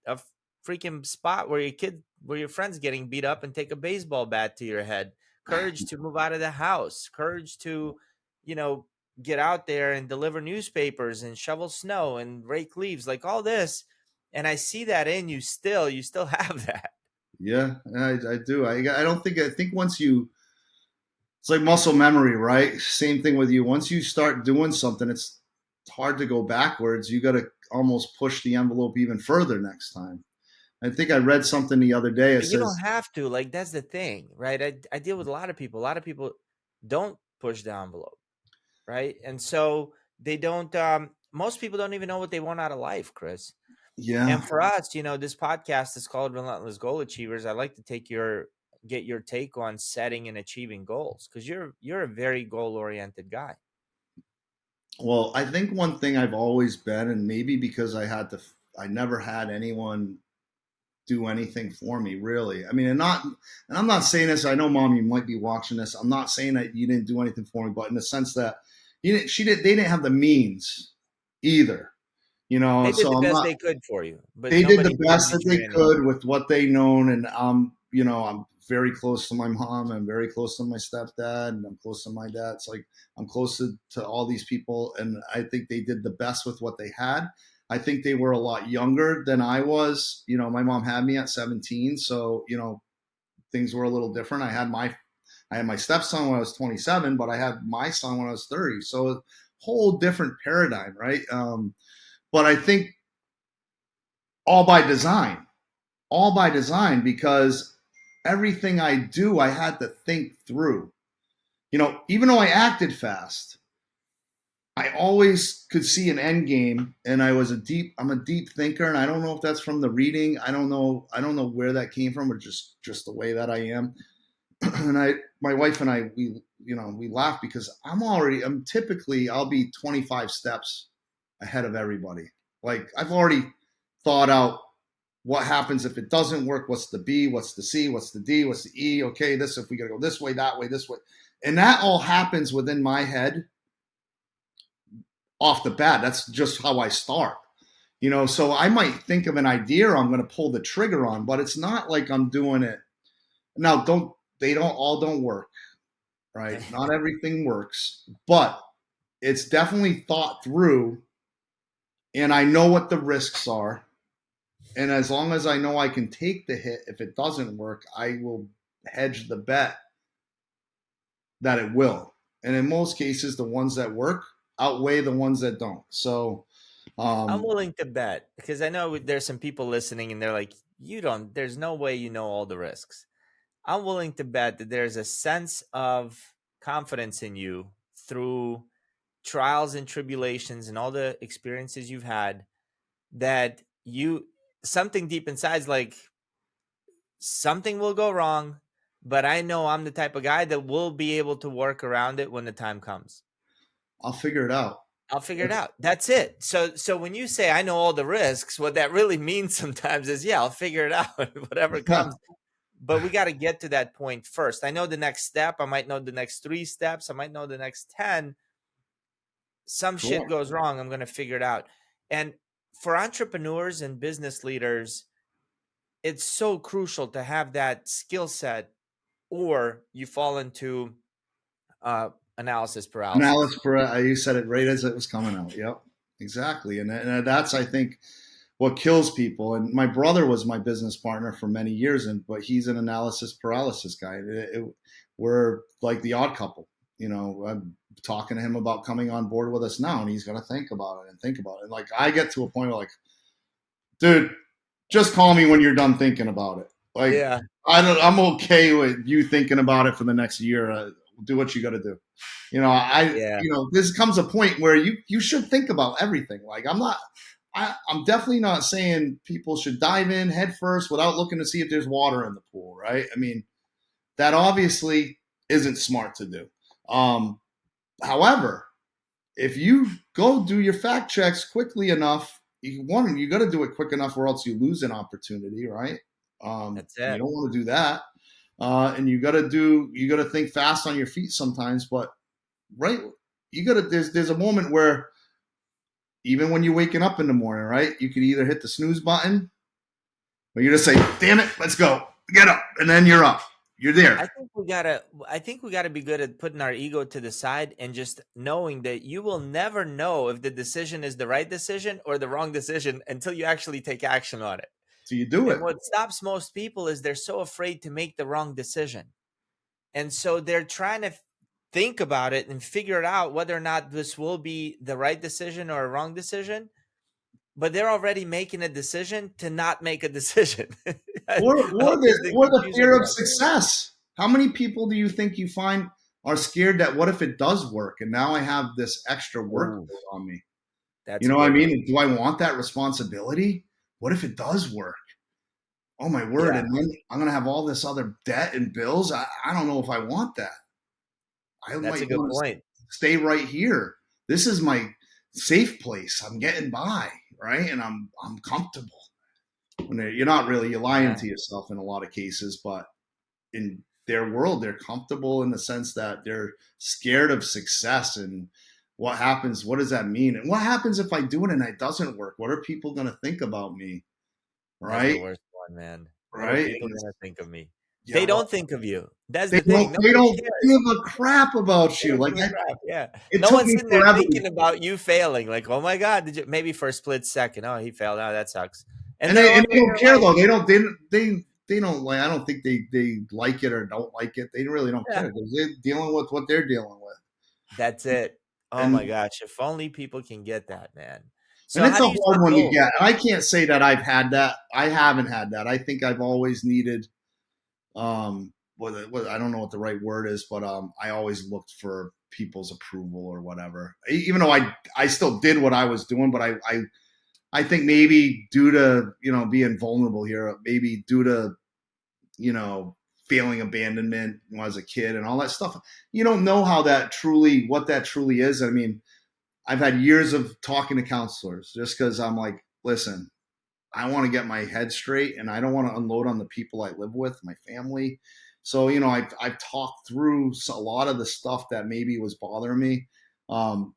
a freaking spot where your friend's getting beat up and take a baseball bat to your head. Courage to move out of the house. Courage to, you know, get out there and deliver newspapers and shovel snow and rake leaves, like all this. And I see that in you still. You still have that. Yeah, I do. I think once it's like muscle memory, right? Same thing with you. Once you start doing something, it's hard to go backwards. You got to almost push the envelope even further next time. I think I read something the other day. It But you don't says, have to. Like, that's the thing, right? I deal with a lot of people. A lot of people don't push the envelope, right? And so they don't, most people don't even know what they want out of life, Chris. yeah, And for us, this podcast is called Relentless Goal Achievers. I like to get your take on setting and achieving goals, because you're a very goal oriented guy. well, I think one thing I've always been, and maybe because I never had anyone do anything for me, really. I mean, and I'm not saying this. I know, Mom, you might be watching this. I'm not saying that you didn't do anything for me, but in the sense that they didn't have the means either. They did So the I'm best not. they could for you, but They did the nobody best babied that you they anyway. could with what they known, and I'm very close to my mom. I'm very close to my stepdad, and I'm close to my dad. It's like I'm close to all these people, and I think they did the best with what they had. I think they were a lot younger than I was. My mom had me at 17, so things were a little different. I had my stepson when I was 27, but I had my son when I was 30, so a whole different paradigm, right? But I think all by design all by design because everything I do, I had to think through. Even though I acted fast, I always could see an end game, and I'm a deep thinker, and I don't know if that's from the reading. I don't know where that came from, or just the way that I am. And my wife and I, we laugh because I'm typically, I'll be 25 steps ahead of everybody. Like I've already thought out what happens if it doesn't work, what's the B, what's the C, what's the D, what's the E, okay, this, if we gotta go this way, that way, this way. And that all happens within my head off the bat. That's just how I start. So I might think of an idea I'm going to pull the trigger on, but it's not like I'm doing it. Now, don't work, right? Not everything works, but it's definitely thought through, and I know what the risks are. And as long as I know I can take the hit, if it doesn't work, I will hedge the bet that it will. And in most cases, the ones that work outweigh the ones that don't. So, I'm um, willing to bet because I know there's some people listening and they're like, there's no way you know all the risks. I'm willing to bet that there's a sense of confidence in you through trials and tribulations and all the experiences you've had that something deep inside is like, something will go wrong, but I know I'm the type of guy that will be able to work around it when the time comes. I'll figure it out. I'll figure it That's, out. That's it. So when you say I know all the risks, what that really means sometimes is, yeah, I'll figure it out, whatever yeah, comes. But we got to get to that point first. I know the next step. I might know the next 3 steps. I might know the next 10. Some shit sure. goes wrong. I'm going to figure it out. And for entrepreneurs and business leaders, it's so crucial to have that skill set, or you fall into analysis paralysis. Analysis for you said it right as it was coming out. Yep, exactly. And that's, I think, what kills people. And my brother was my business partner for many years, but he's an analysis paralysis guy. We're like the odd couple. I'm talking to him about coming on board with us now, and he's going to think about it and think about it. And like I get to a point where like, dude, just call me when you're done thinking about it. Like Yeah. I'm okay with you thinking about it for the next year. Do what you got to do. Yeah. This comes a point where you should think about everything. Like I'm definitely not saying people should dive in head first without looking to see if there's water in the pool, right? I mean, that obviously isn't smart to do. However, if you go do your fact checks quickly enough, you got to do it quick enough, or else you lose an opportunity, right? That's You it. don't want to do that, and you got to think fast on your feet sometimes. But right, there's a moment where even when you're waking up in the morning, right, you can either hit the snooze button, or you just say, "Damn it, let's go, get up," and then you're up, you're there. I think we gotta be good at putting our ego to the side and just knowing that you will never know if the decision is the right decision or the wrong decision until you actually take action on it. So you do And it. what stops most people is they're so afraid to make the wrong decision. And so they're trying to think about it and figure it out whether or not this will be the right decision or a wrong decision. But they're already making a decision to not make a decision. I Or hope there's the the confusion fear of around it. success. How many people do you think you find are scared that what if it does work and now I have this extra Ooh, workload on me? You that's a know what I good one. mean? Do I want that responsibility? What if it does work? Oh my word! Yeah, And then I'm gonna have all this other debt and bills. I don't know if I want that. I that's a might good want to point. stay right here. This is my safe place. I'm getting by, right? And I'm comfortable. You're not really, you're lying Yeah, to yourself in a lot of cases, but in their world, they're comfortable in the sense that they're scared of success and what happens. What does that mean? And what happens if I do it and it doesn't work? What are people going to think about me? that's the Right? worst one, man. What are Right? people gonna think of me? Yeah. They Well, don't think of you. That's they the thing. they Nobody don't cares. give a crap about They you. don't Like give a crap. Yeah. it No took one's me sitting there forever. thinking about you failing. Like, oh my God, did you maybe for a split second? Oh, he failed. Oh, that sucks. And they're on And with they don't their care life. though. They don't like. I don't think they like it or don't like it. They really don't Yeah. care because they're dealing with what they're dealing with. That's it. Oh my And gosh. If only people can get that, man. and So it's how a do you hard set one to goals? get. I can't say that I've had that. I haven't had that. I think I've always needed I don't know what the right word is, but I always looked for people's approval or whatever. Even though I still did what I was doing, but I think maybe due to being vulnerable here, maybe due to you know feeling abandonment when I was a kid and all that stuff. You don't know what that truly is. I mean, I've had years of talking to counselors just because I'm like, listen, I want to get my head straight and I don't want to unload on the people I live with, my family. So, I've talked through a lot of the stuff that maybe was bothering me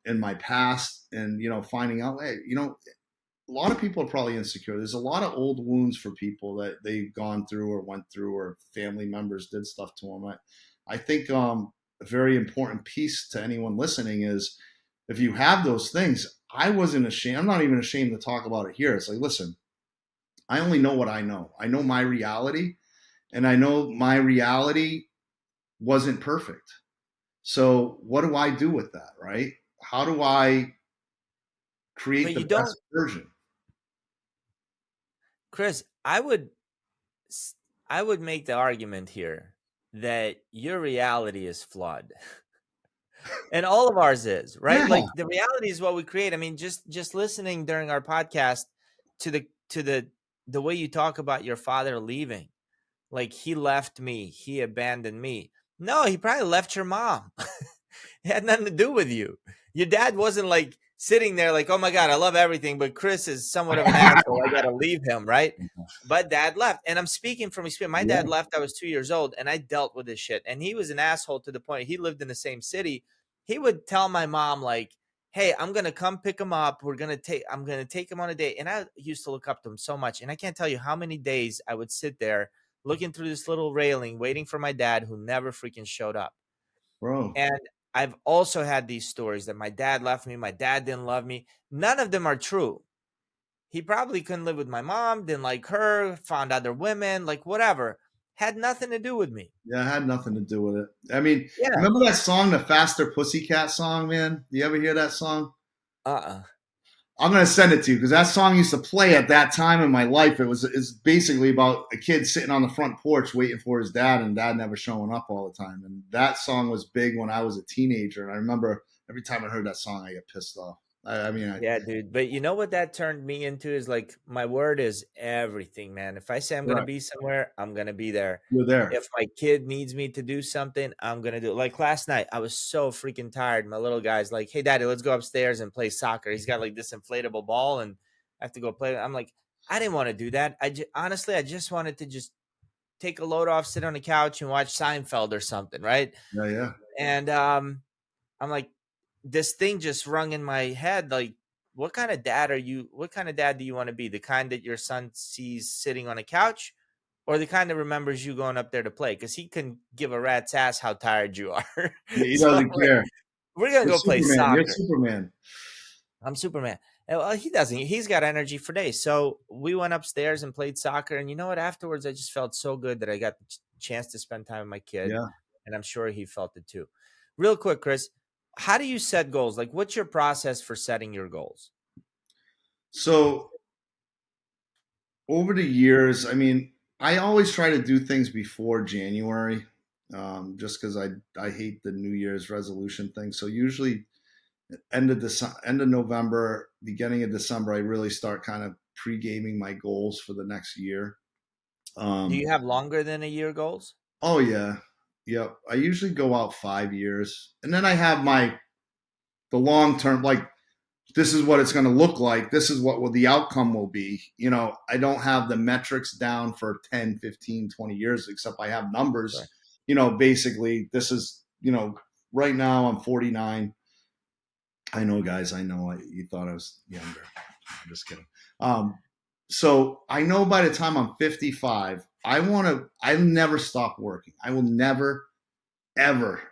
in my past and, finding out, hey, a lot of people are probably insecure. There's a lot of old wounds for people that they've gone through or went through or family members did stuff to them. I think a very important piece to anyone listening is if you have those things, I wasn't ashamed. I'm not even ashamed to talk about it here. It's like, listen, I only know what I know. I know my reality, and I know my reality wasn't perfect. So what do I do with that, right? How do I create But the you don't, best version? Chris. S- I would make the argument here that your reality is flawed. And all of ours is, right? Yeah, Like the reality is what we create. I mean, just listening during our podcast to the way you talk about your father leaving, like he left me, he abandoned me. No, he probably left your mom. It had nothing to do with you. Your dad wasn't like sitting there like, oh my God, I love everything, but Chris is somewhat of an asshole. I got to leave him, right? But dad left. And I'm speaking from experience. My dad yeah, left. I was 2 years old and I dealt with this shit. And he was an asshole to the point he lived in the same city. He would tell my mom, like, hey, I'm going to come pick him up. I'm going to take him on a date. And I used to look up to him so much. And I can't tell you how many days I would sit there looking through this little railing, waiting for my dad who never freaking showed up. bro. And I've also had these stories that my dad left me, my dad didn't love me. None of them are true. He probably couldn't live with my mom, didn't like her, found other women, like whatever. Had nothing to do with me. Yeah, it had nothing to do with it. I mean, Yeah. remember that song, the Faster Pussycat song, man? You ever hear that song? Uh-uh. I'm gonna send it to you because that song used to play at that time in my life. It's basically about a kid sitting on the front porch waiting for his dad, and dad never showing up all the time. And that song was big when I was a teenager. And I remember every time I heard that song, I get pissed off. I mean, Yeah, dude. But you know what that turned me into is like my word is everything, man. If I say I'm gonna right, be somewhere, I'm gonna be there. you're there. If my kid needs me to do something, I'm gonna do it. Like last night, I was so freaking tired. My little guy's like, "Hey, daddy, let's go upstairs and play soccer." He's got like this inflatable ball, and I have to go play. I'm like, I didn't want to do that. Honestly, I just wanted to just take a load off, sit on the couch, and watch Seinfeld or something, right? Yeah, yeah, And I'm like, this thing just rung in my head. Like, what kind of dad are you? What kind of dad do you want to be? The kind that your son sees sitting on a couch, or the kind that remembers you going up there to play? Because he can give a rat's ass how tired you are. yeah. He So I'm doesn't like, care. we're gonna You're go play Superman. You're soccer. Superman. I'm Superman. And, well, he doesn't. He's got energy for days. So we went upstairs and played soccer. And you know what? Afterwards, I just felt so good that I got the chance to spend time with my kid. Yeah. And I'm sure he felt it too. Real quick, Chris, how do you set goals? Like, what's your process for setting your goals? So over the years, I mean, I always try to do things before January, just because I hate the New Year's resolution thing. So usually end of November, beginning of December, I really start kind of pre gaming my goals for the next year. Do Um, you have longer than a year goals? oh yeah, yep. I usually go out 5 years, and then I have the long term, like this is what it's going to look like. This is what will the outcome will be. I don't have the metrics down for 10, 15, 20 years, except I have Sure. numbers. Basically, this is, right now I'm 49. I know, guys, I know you thought I was younger. I'm just kidding. Um, so I know by the time I'm 55, I never stop working. I will never, ever,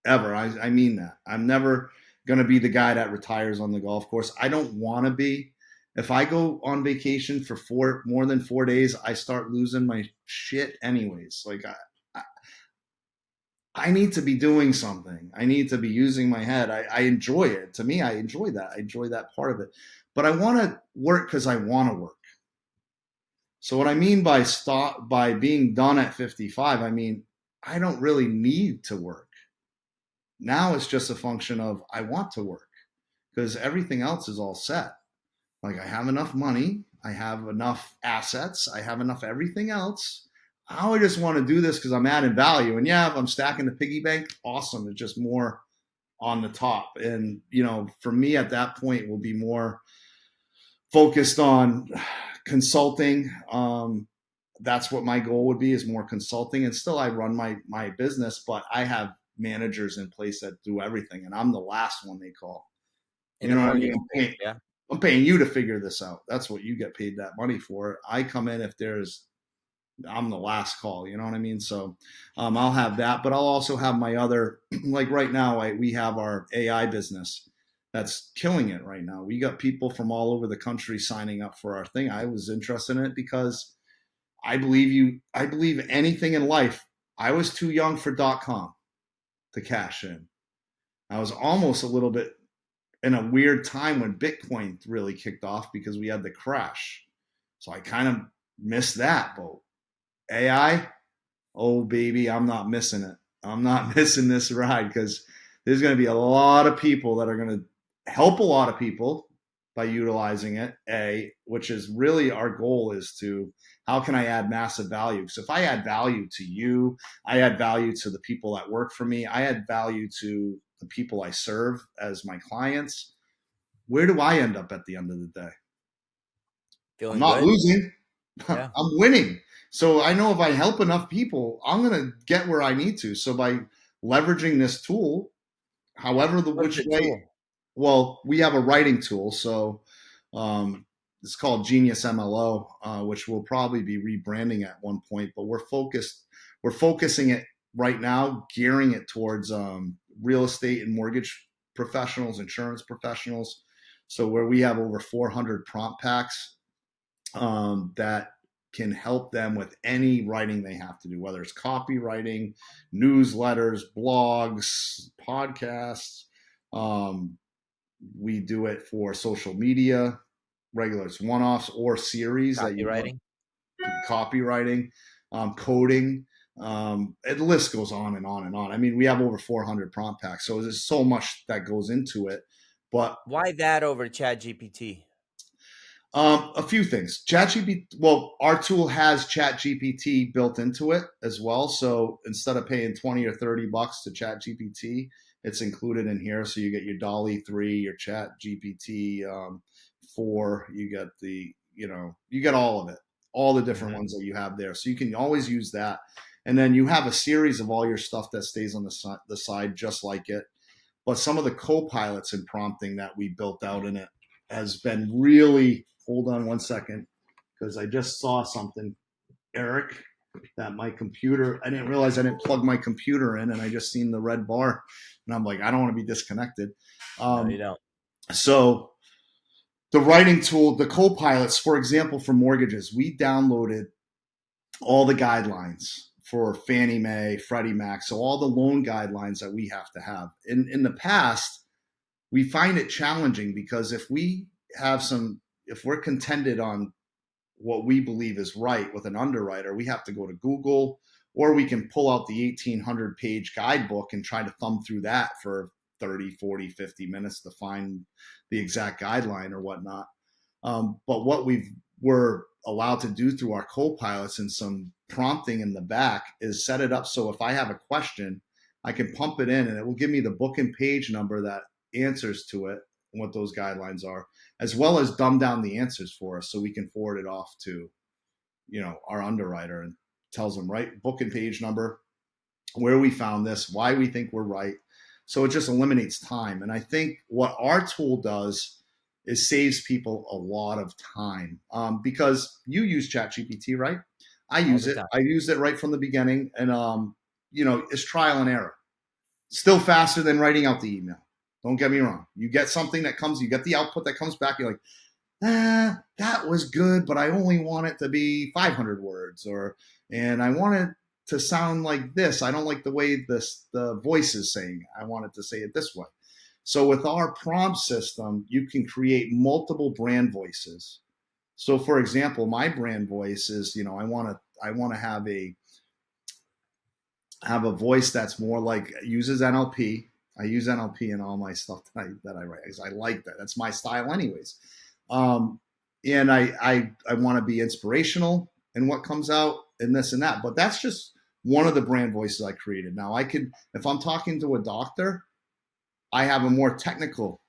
ever. I mean that. I'm never going to be the guy that retires on the golf course. I don't want to be. If I go on vacation for more than 4 days, I start losing my shit anyways. Like I need to be doing something. I need to be using my head. I enjoy it. To me, I enjoy that. I enjoy that part of it. But I want to work because I want to work. So what I mean by being done at 55, I mean I don't really need to work. Now it's just a function of I want to work because everything else is all set. Like I have enough money, I have enough assets, I have enough everything else. I just want to do this because I'm adding value. And yeah, if I'm stacking the piggy bank, awesome. It's just more on the top. And, for me at that point will be more focused on consulting. That's what my goal would be is more consulting. And still I run my business, but I have managers in place that do everything. And I'm the last one they call. In You the know what I mortgage mean? space, yeah. I'm paying you to figure this out. That's what you get paid that money for. I come in if I'm the last call. You know what I mean? So I'll have that, but I'll also have my other, like right now, we have our AI business that's killing it right now. We got people from all over the country signing up for our thing. I was interested in it because I believe anything in life. I was too young for .com. to cash in. I was almost a little bit in a weird time when Bitcoin really kicked off because we had the crash. So I kind of missed that boat. AI, oh baby, I'm not missing it. I'm not missing this ride because there's going to be a lot of people that are going to help a lot of people by utilizing it. Which is really our goal is to how can I add massive value? So if I add value to you, I add value to the people that work for me, I add value to the people I serve as my clients. Where do I end up at the end of the day? I'm Feeling not good? losing. Yeah. I'm winning. So I know if I help enough people, I'm going to get where I need to. So by leveraging this tool, however the What's which the way, tool? well, we have a writing tool. So it's called Genius MLO, which we'll probably be rebranding at one point. But we're focusing it right now, gearing it towards real estate and mortgage professionals, insurance professionals. So where we have over 400 prompt packs that can help them with any writing they have to do, whether it's copywriting, newsletters, blogs, podcasts. Um, we do it for social media, regular it's one-offs or series that you want, Copywriting? copywriting, coding. The list goes on and on and on. I mean, we have over 400 prompt packs, so there's so much that goes into it. But Why that over ChatGPT? a few things. ChatGPT. Well, our tool has ChatGPT built into it as well. So instead of paying 20 or $30 to ChatGPT, it's included in here. So you get your Dolly 3, your ChatGPT 4. You get you get all of it, all the different Mm-hmm. ones that you have there. So you can always use that. And then you have a series of all your stuff that stays on the side, just like it. But some of the co-pilots and prompting that we built out in it has been really. Hold on one second, because I just saw something, Eric, that my computer. I didn't realize I didn't plug my computer in, and I just seen the red bar, and I'm like, I don't want to be disconnected. No, you Um, don't. so the writing tool, the co-pilots, for example, for mortgages, we downloaded all the guidelines for Fannie Mae, Freddie Mac, so all the loan guidelines that we have to have. In the past, we find it challenging because if we're contended on what we believe is right with an underwriter, we have to go to Google, or we can pull out the 1,800 page guidebook and try to thumb through that for 30, 40, 50 minutes to find the exact guideline or whatnot. But what we're allowed to do through our co-pilots and some prompting in the back is set it up so if I have a question, I can pump it in and it will give me the book and page number that answers to it and what those guidelines are, as well as dumb down the answers for us so we can forward it off to our underwriter and tells them right book and page number, where we found this, why we think we're right. So it just eliminates time. And I think what our tool does is saves people a lot of time, because you use ChatGPT, right? I All use the it. time. I used it right from the beginning, and it's trial and error. Still faster than writing out the email. Don't get me wrong. You get something that comes, you get the output that comes back. You're like, that was good, but I only want it to be 500 words, and I want it to sound like this. I don't like the way the voice is saying. I want it to say it this way. So with our prompt system, you can create multiple brand voices. So for example, my brand voice is, I want to have a voice that's more like uses NLP. I use NLP in all my stuff that I write because I like that. That's my style, anyways. Um, and I want to be inspirational in what comes out and this and that. But that's just one of the brand voices I created. Now I could, if I'm talking to a doctor, I have a more technical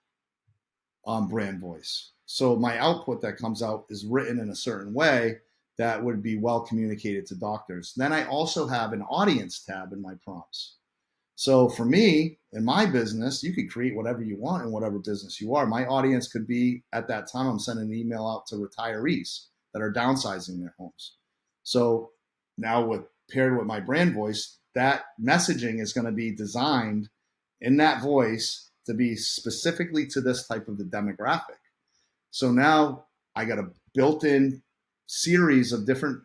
brand voice. So my output that comes out is written in a certain way that would be well communicated to doctors. Then I also have an audience tab in my prompts. So for me, in my business, you could create whatever you want in whatever business you are. My audience could be at that time, I'm sending an email out to retirees that are downsizing their homes. So now paired with my brand voice, that messaging is going to be designed in that voice to be specifically to this type of the demographic. So now I got a built-in series of different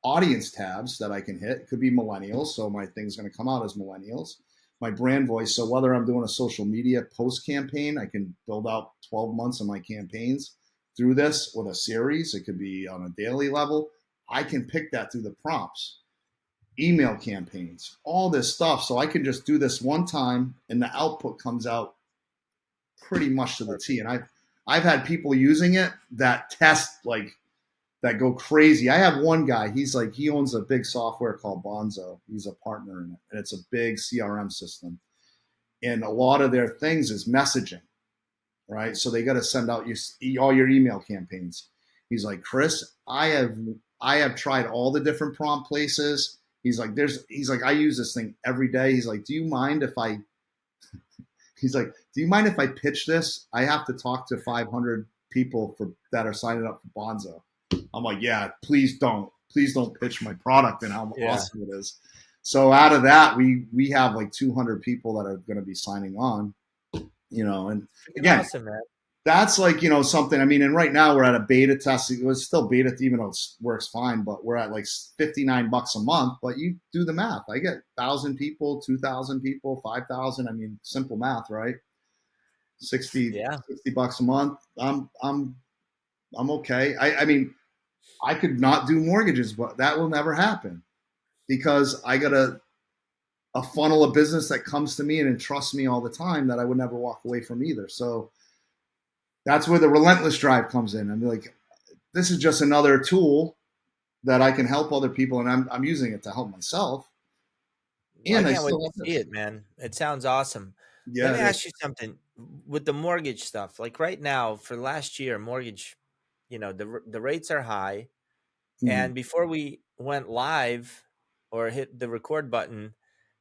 audience tabs that I can hit. It could be millennials, so my thing's going to come out as millennials. my brand voice. So whether I'm doing a social media post campaign, I can build out 12 months of my campaigns through this with a series. It could be on a daily level. I can pick that through the prompts, email campaigns, all this stuff. So I can just do this one time and the output comes out pretty much to the T. Perfect. And I've had people using it that test like that go crazy. I have one guy, he's like, he owns a big software called Bonzo. He's a partner in it, and it's a big CRM system. And a lot of their things is messaging, right? So they got to send out all your email campaigns. He's like, Chris, I have tried all the different prompt places. He's like, I use this thing every day. He's like, he's like, do you mind if I pitch this? I have to talk to 500 people that are signing up for Bonzo. I'm like, yeah, please don't pitch my product and how Yeah. awesome it is. So out of that, we have like 200 people that are going to be signing on, and Freaking again, awesome, man. that's like, something, I mean, and right now we're at a beta test. It was still beta, even though it works fine, but we're at like $59 a month, but you do the math. I get 1,000 people, 2,000 people, 5,000. I mean, simple math, right? 60 Yeah. $60 a month. I'm okay. I mean, I could not do mortgages, but that will never happen because I got a funnel of business that comes to me and entrusts me all the time that I would never walk away from either. So that's where the relentless drive comes in. I'm like, this is just another tool that I can help other people, and I'm using it to help myself. Well, I And I can't wait still to have see this. it, man. It sounds awesome. Let Yeah, me it is. ask you something with the mortgage stuff. Like right now, for last year, mortgage, the rates are high. Mhm. And before we went live or hit the record button,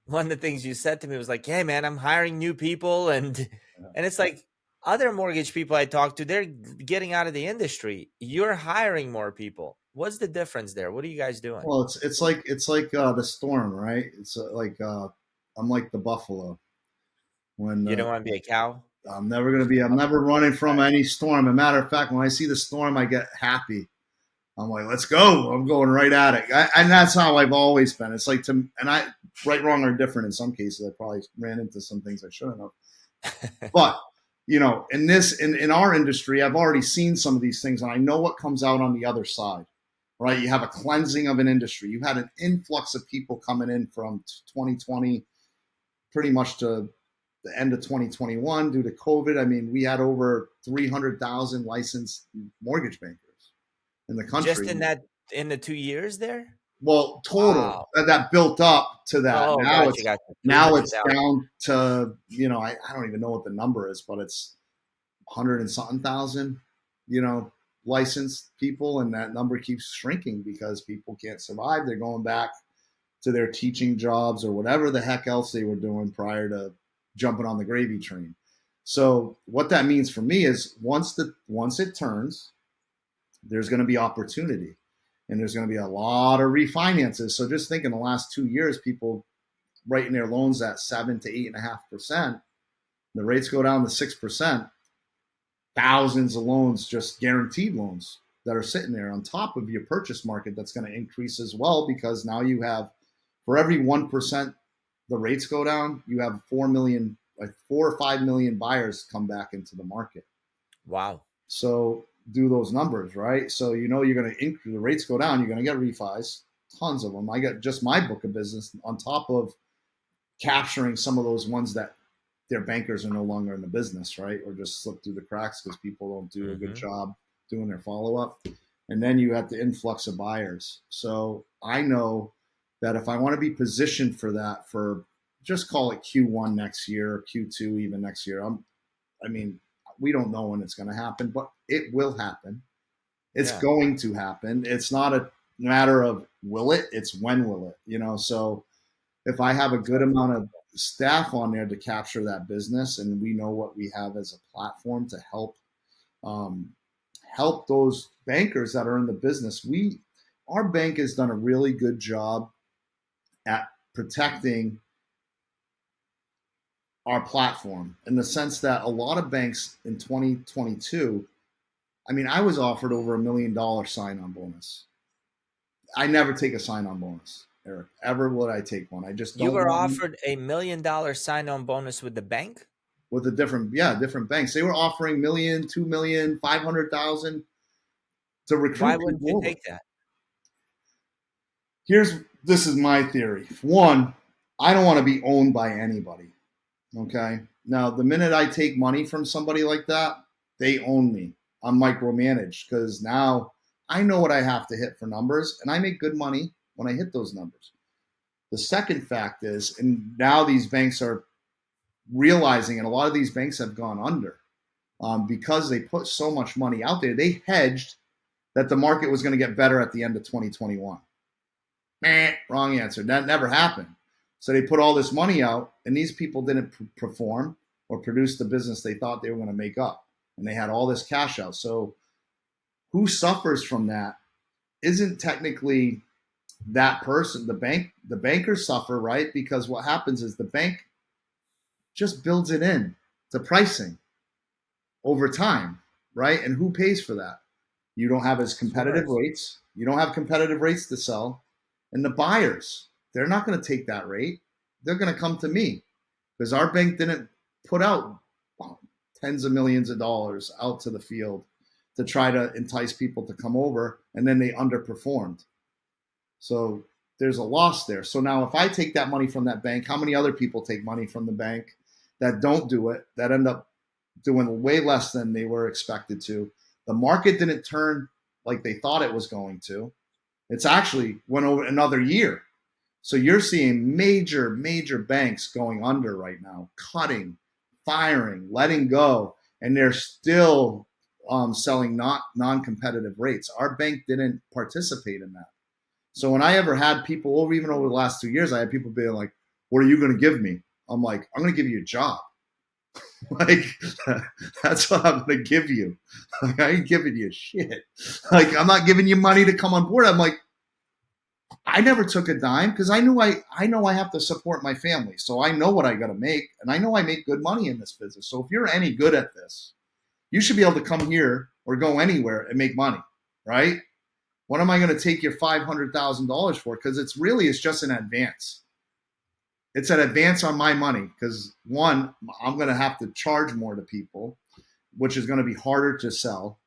one of the things you said to me was like, "Hey, man, I'm hiring new people," and it's like other mortgage people I talk to, they're getting out of the industry. You're hiring more people. What's the difference there? What are you guys doing? Well, it's like the storm, right? It's like I'm like the buffalo when You don't want to be a cow. I'm never running from any storm. As a matter of fact, when I see the storm, I get happy. I'm like, let's go. I'm going right at it. And that's how I've always been. It's like right, wrong, or different in some cases. I probably ran into some things I shouldn't have. But, in our industry, I've already seen some of these things and I know what comes out on the other side, right? You have a cleansing of an industry. You had an influx of people coming in from 2020 pretty much to the end of 2021 due to COVID. I mean, we had over 300,000 licensed mortgage bankers in the Just country. in the 2 years there. Well, total Wow. that built up to that. Oh, Now gotcha, it's gotcha. Three now hundred it's thousand. down to I don't even know what the number is, but it's 100 and something thousand, licensed people, and that number keeps shrinking because people can't survive. They're going back to their teaching jobs or whatever the heck else they were doing prior to jumping on the gravy train. So what that means for me is once it turns, there's going to be opportunity and there's going to be a lot of refinances. So just think in the last 2 years, people writing their loans at 7 to 8.5%. The rates go down to 6%. Thousands of loans, just guaranteed loans that are sitting there on top of your purchase market that's going to increase as well because now you have for every 1% the rates go down, you have 4 million, like 4 or 5 million buyers come back into the market. Wow. So do those numbers, right? So you're going to increase the rates go down, you're going to get refis, tons of them. I got just my book of business on top of capturing some of those ones that their bankers are no longer in the business, right? Or just slip through the cracks because people don't do a good Hmm. job doing their follow up. And then you have the influx of buyers. So I know that if I want to be positioned for that, for just call it Q1 next year, or Q2 even next year, I mean, we don't know when it's going to happen, but it will happen. It's Yeah. going to happen. It's not a matter of will it, it's when will it, So if I have a good amount of staff on there to capture that business and we know what we have as a platform to um, help those bankers that are in the business, our bank has done a really good job at protecting our platform in the sense that a lot of banks in 2022, I mean, I was offered over $1 million sign on bonus. I never take a sign on bonus. Eric. Ever would I take one. I just You don't were want offered $1 million sign-on bonus with the bank. with the different banks. They were offering million, 2 million, 500,000 to Why recruit wouldn't people you over. take that? This is my theory. One, I don't want to be owned by anybody. Okay. Now, the minute I take money from somebody like that, they own me. I'm micromanaged because now I know what I have to hit for numbers, and I make good money when I hit those numbers. The second fact is, and now these banks are realizing, and a lot of these banks have gone under because they put so much money out there. They hedged that the market was going to get better at the end of 2021. Wrong answer. That never happened. So they put all this money out, and these people didn't perform or produce the business they thought they were going to make up. And they had all this cash out. So who suffers from that isn't technically that person. The bankers suffer, right? Because what happens is the bank just builds it in to pricing over time, right? And who pays for that? You don't have as competitive Consumers. rates. You don't have competitive rates to sell. And the buyers, they're not going to take that rate. They're going to come to me because our bank didn't put out tens of millions of dollars out to the field to try to entice people to come over, and then they underperformed. So there's a loss there. So now if I take that money from that bank, how many other people take money from the bank that don't do it, that end up doing way less than they were expected to? The market didn't turn like they thought it was going to. It's actually went over another year. So you're seeing major banks going under right now, cutting, firing, letting go, and they're still selling not non-competitive rates. Our bank didn't participate in that. So when I ever had people over, even over the last 2 years, I had people being like, "What are you going to give me?" I'm like, "I'm going to give you a job." Like that's what I'm going to give you. Like I ain't giving you shit. Like I'm not giving you money to come on board. I'm like, I never took a dime because I know I have to support my family. So I know what I got to make, and I know I make good money in this business. So if you're any good at this, you should be able to come here or go anywhere and make money, right? What am I going to take your $500,000 for? Because it's just an advance. It's an advance on my money because one, I'm going to have to charge more to people, which is going to be harder to sell,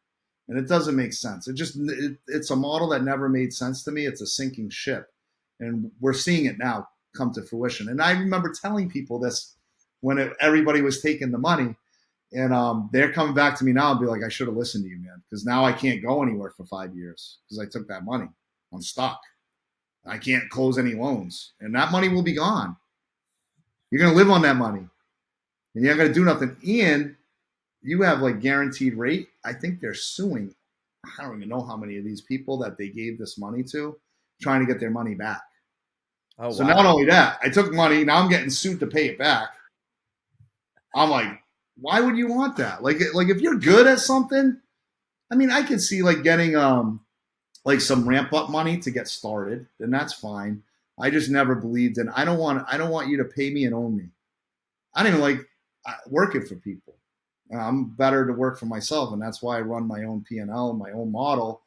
and it doesn't make sense. It's a model that never made sense to me. It's a sinking ship, and we're seeing it now come to fruition. And I remember telling people this when everybody was taking the money, and they're coming back to me now and be like, "I should have listened to you, man, because now I can't go anywhere for 5 years because I took that money. I'm stuck. I can't close any loans, and that money will be gone. You're gonna live on that money, and you're not gonna do nothing. And you have like guaranteed rate. I think they're suing. I don't even know how many of these people that they gave this money to, trying to get their money back. Oh So not wow. only that, I took money. Now I'm getting sued to pay it back. I'm like, why would you want that? Like if you're good at something, I mean, I can see like getting like some ramp up money to get started, then that's fine. I just never believed in. I don't want you to pay me and own me. I don't even like working for people. I'm better to work for myself, and that's why I run my own P&L, my own model.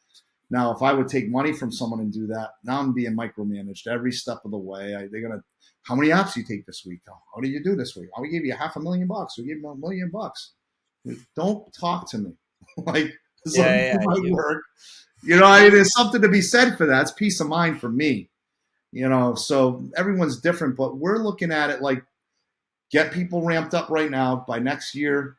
Now, if I would take money from someone and do that, now I'm being micromanaged every step of the way. They're gonna, how many apps do you take this week? Oh, how do you do this week? Oh, we gave you $500,000. We gave you $1 million. Don't talk to me. Like, just let me Yeah, do yeah. my You work. You know, you there's something to be said for that. It's peace of mind for me. You know, so everyone's different, but we're looking at it like get people ramped up right now. By next year,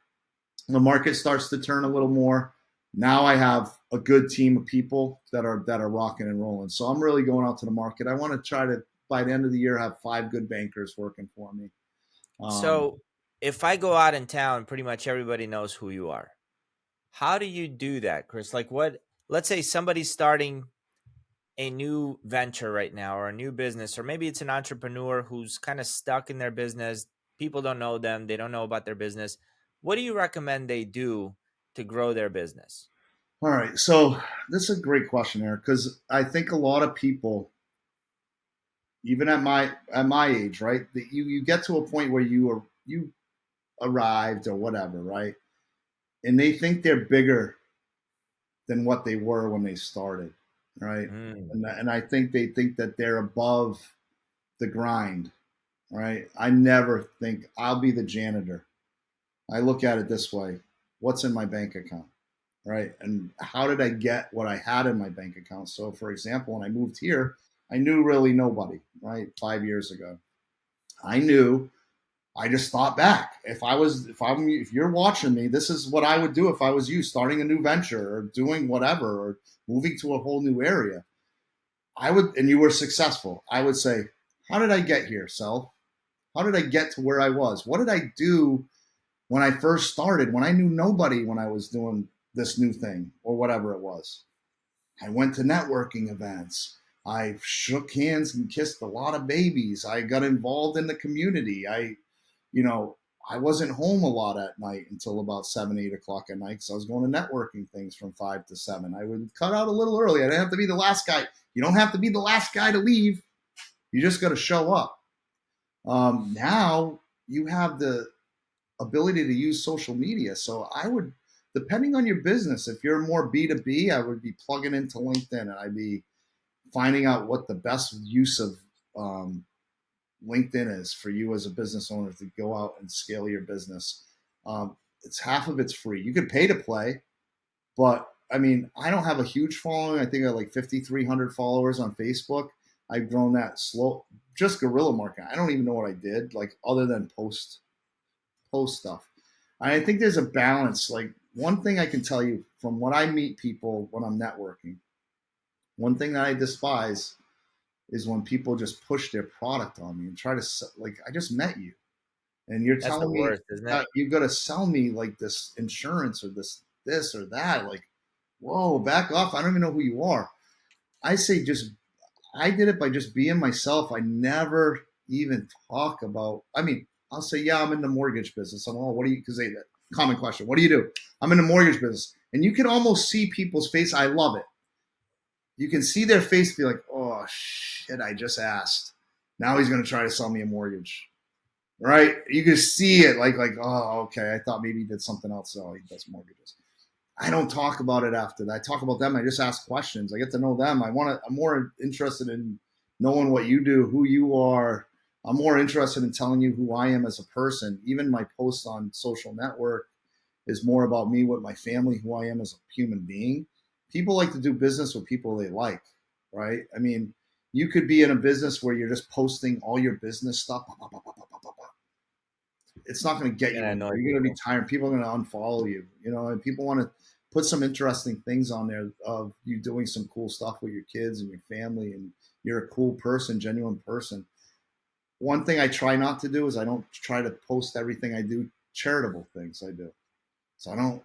the market starts to turn a little more. Now I have a good team of people that are rocking and rolling. So I'm really going out to the market. I want to try to by the end of the year have 5 good bankers working for me. Um, So if I go out in town, pretty much everybody knows who you are. How do you do that, Chris? Like what, let's say somebody's starting a new venture right now or a new business, or maybe it's an entrepreneur who's kind of stuck in their business. People don't know them, they don't know about their business. What do you recommend they do to grow their business? all right, so this is a great question, Eric, because I think a lot of people, even at my age, right, that you get to a point where you arrived or whatever, right, and they think they're bigger than what they were when they started. right? Mm. And I think they think that they're above the grind, right? I never think I'll be the janitor. I look at it this way: what's in my bank account, right? And how did I get what I had in my bank account? So, for example, when I moved here, I knew really nobody, right? 5 years ago, I knew. I just thought back. If you're watching me, this is what I would do if I was you, starting a new venture or doing whatever or moving to a whole new area. I would, and you were successful. I would say, how did I get here, self? How did I get to where I was? What did I do when I first started, when I knew nobody, when I was doing this new thing or whatever it was? I went to networking events. I shook hands and kissed a lot of babies. I got involved in the community. You know, I wasn't home a lot at night until about 7, 8 o'clock at night because I was going to networking things from 5 to 7. I would cut out a little early. I didn't have to be the last guy. You don't have to be the last guy to leave. You just got to show up. Now you have the ability to use social media. So I would, depending on your business, if you're more B2B, I would be plugging into LinkedIn and I'd be finding out what the best use of LinkedIn is for you as a business owner to go out and scale your business. It's half of it's free. You could pay to play, but I mean, I don't have a huge following. I think I have like 5,300 followers on Facebook. I've grown that slow, just guerrilla marketing. I don't even know what I did, like other than post stuff. I think there's a balance. Like one thing I can tell you from what I meet people when I'm networking, one thing that I despise is when people just push their product on me and try to like, I just met you and you're That's the telling me worst, isn't it? you got to sell me like this insurance or this or that. Like, whoa, back off. I don't even know who you are. I say just, I did it by just being myself. I never even talk about, I mean, I'll say, yeah, I'm in the mortgage business. I'm, oh, what do you, because they, common question, what do you do? I'm in the mortgage business. And you can almost see people's face. I love it. You can see their face be like, oh shit, I just asked. Now he's going to try to sell me a mortgage. Right? You can see it like, oh, okay. I thought maybe he did something else. Oh, he does mortgages. I don't talk about it after that. I talk about them. I just ask questions. I get to know them. I'm more interested in knowing what you do, who you are. I'm more interested in telling you who I am as a person. Even my posts on social network is more about me with my family, who I am as a human being. People like to do business with people they like, right? I mean, you could be in a business where you're just posting all your business stuff. It's not going to get You're you gonna anywhere. annoy You're going to be people. tired. People are going to unfollow you, and people want to put some interesting things on there of you doing some cool stuff with your kids and your family, and you're a cool person, genuine person. One thing I try not to do is I don't try to post everything I do, charitable things I do. So I don't,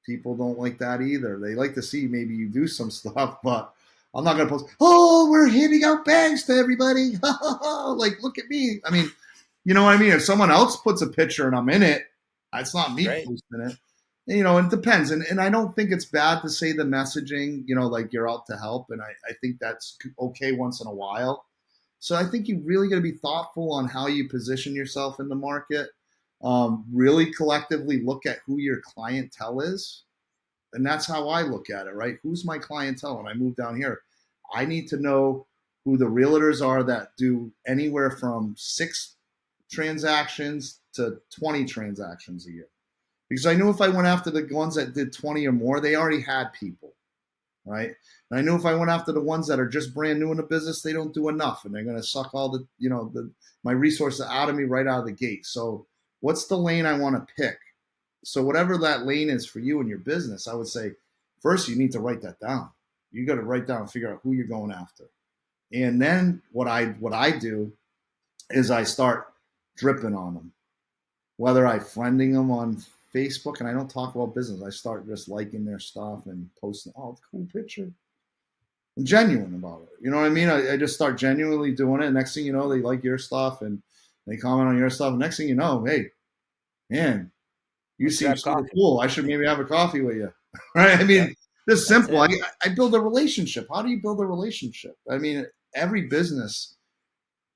people don't like that either. They like to see maybe you do some stuff, but I'm not going to post, oh, we're handing out bags to everybody. Like, look at me. I mean, you know what I mean? If someone else puts a picture and I'm in it, it's not me Great. posting it. It depends. And I don't think it's bad to say the messaging, like you're out to help. And I think that's okay once in a while. So I think you really got to be thoughtful on how you position yourself in the market. Really collectively look at who your clientele is. And that's how I look at it, right? Who's my clientele? When I move down here, I need to know who the realtors are that do anywhere from 6 transactions to 20 transactions a year. Because I knew if I went after the ones that did 20 or more, they already had people, right? And I knew if I went after the ones that are just brand new in the business, they don't do enough, and they're going to suck all my resources out of me right out of the gate. So, what's the lane I want to pick? So, whatever that lane is for you in your business, I would say first you need to write that down. You got to write down and figure out who you're going after, and then what I do is I start dripping on them. Whether I friending them on Facebook, and I don't talk about business. I start just liking their stuff and posting, oh, cool picture. I'm genuine about it. You know what I mean? I just start genuinely doing it. Next thing you know, they like your stuff and they comment on your stuff. Next thing you know, hey, man, you Let's seem grab super coffee. cool. I should maybe have a coffee with you. Right? I Yep. mean, just That's simple. it. I build a relationship. How do you build a relationship? I mean, every business,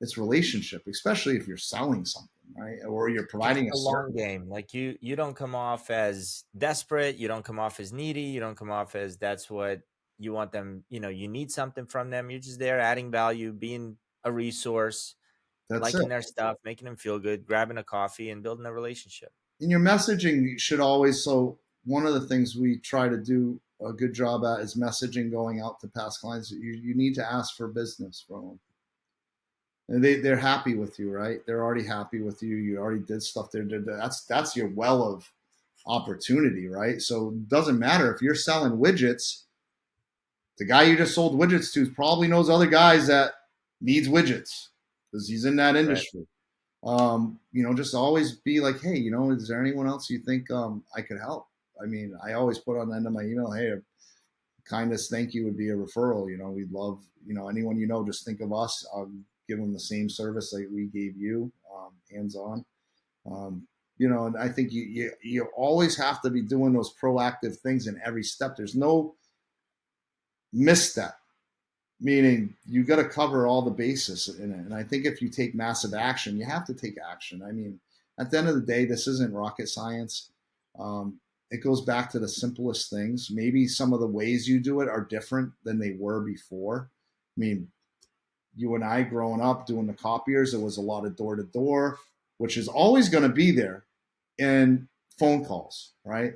it's relationship, especially if you're selling something, right? Or you're It's providing a a long service. game. Like you don't come off as desperate. You don't come off as needy. You don't come off as that's what. you want them, you need something from them. You're just there adding value, being a resource, That's it. liking their stuff, making them feel good, grabbing a coffee and building a relationship. And your messaging should always, so one of the things we try to do a good job at is messaging going out to past clients. You need to ask for business from them. And they're happy with you, right? They're already happy with you. You already did stuff there. That's your well of opportunity, right? So it doesn't matter if you're selling widgets. The guy you just sold widgets to probably knows other guys that needs widgets because he's in that Right. industry. Just always be like, hey, is there anyone else you think I could help? I mean, I always put on the end of my email, hey, kindest thank you would be a referral. We'd love, anyone just think of us. I'll give them the same service that we gave you, hands on. And I think you always have to be doing those proactive things in every step. There's no misstep, meaning you got to cover all the bases in it. And I think if you take massive action, you have to take action. I mean, at the end of the day, this isn't rocket science. It goes back to the simplest things. Maybe some of the ways you do it are different than they were before. I mean, you and I growing up doing the copiers, it was a lot of door to door, which is always going to be there, and phone calls, right?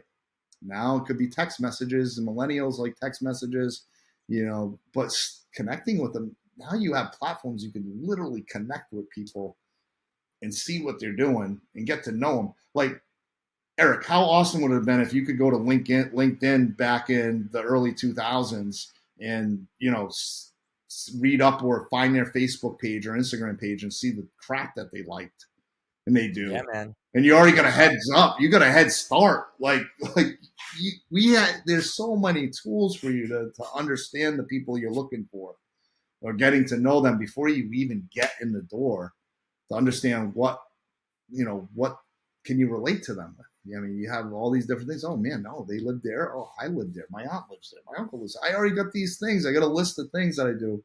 Now it could be text messages, and millennials like text messages, but connecting with them. Now you have platforms you can literally connect with people and see what they're doing and get to know them. Like, Eric, how awesome would it have been if you could go to LinkedIn back in the early 2000s and, read up or find their Facebook page or Instagram page and see the crap that they liked, and they Yeah, do. man. And you already got a heads up. You got a head start. There's so many tools for you to understand the people you're looking for or getting to know them before you even get in the door, to understand what can you relate to them with. I mean, you have all these different things. Oh man, no, they live there. Oh, I live there. My aunt lives there. My uncle lives there. I already got these things. I got a list of things that I do.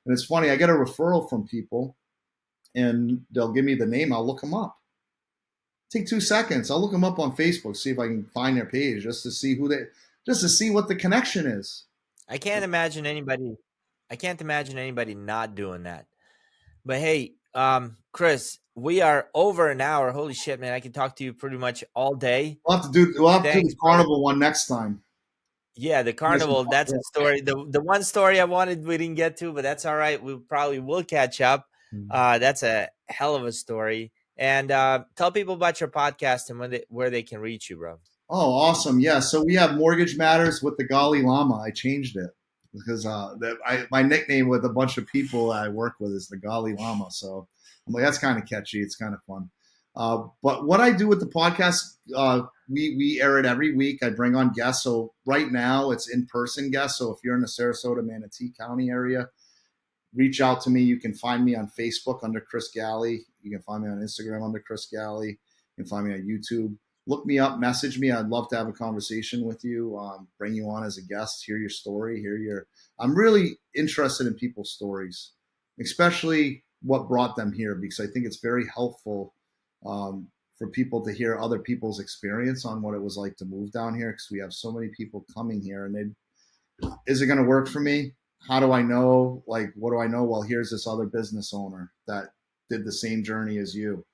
And it's funny, I get a referral from people and they'll give me the name. I'll look them up. Take 2 seconds. I'll look them up on Facebook, see if I can find their page just to see what the connection is. I can't imagine anybody. I can't imagine anybody not doing that. But hey, Chris, we are over an hour. Holy shit, man! I can talk to you pretty much all day. We'll have to do Thanks, the brother. carnival one next time. Yeah, the Here's some carnival. That's a story. The one story I wanted we didn't get to, but that's all right. We probably will catch up. That's a hell of a story. And tell people about your podcast and where they can reach you, bro. Oh, awesome. Yeah. So we have Mortgage Matters with the Galli Llama. I changed it because my nickname with a bunch of people I work with is the Galli Llama. So I'm like, that's kind of catchy. It's kind of fun. But what I do with the podcast, we air it every week. I bring on guests. So right now it's in-person guests. So if you're in the Sarasota, Manatee County area, reach out to me. You can find me on Facebook under Chris Galli. You can find me on Instagram under Chris Galli. You can find me on YouTube. Look me up, message me. I'd love to have a conversation with you. Bring you on as a guest, hear your story, I'm really interested in people's stories, especially what brought them here, because I think it's very helpful for people to hear other people's experience on what it was like to move down here, because we have so many people coming here and is it going to work for me? How do I know? Like, what do I know? Well, here's this other business owner that did the same journey as you.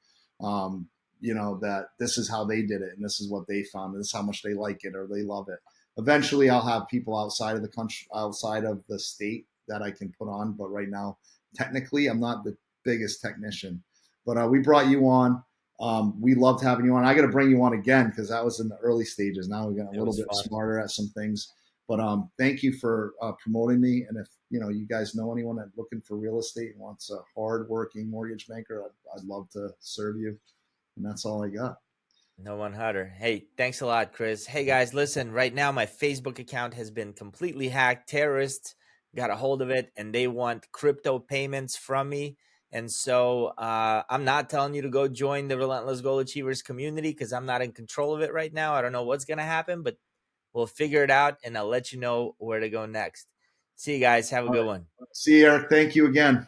That this is how they did it and this is what they found and this is how much they like it or they love it. Eventually I'll have people outside of the country, outside of the state, that I can put on. But right now, technically, I'm not the biggest technician. But we brought you on. We loved having you on. I got to bring you on again because that was in the early stages. Now we're getting a It little was bit fun. smarter at some things. But thank you for promoting me. And if you guys know anyone that's looking for real estate and wants a hard-working mortgage banker, I'd love to serve you. And that's all I got. No one hotter. Hey, thanks a lot, Chris. Hey guys, listen, right now my Facebook account has been completely hacked. Terrorists got a hold of it and they want crypto payments from me. And so I'm not telling you to go join the Relentless Goal Achievers community because I'm not in control of it right now. I don't know what's going to happen, but we'll figure it out and I'll let you know where to go next. See you guys. Have a All good right. one. See you, Eric. Thank you again.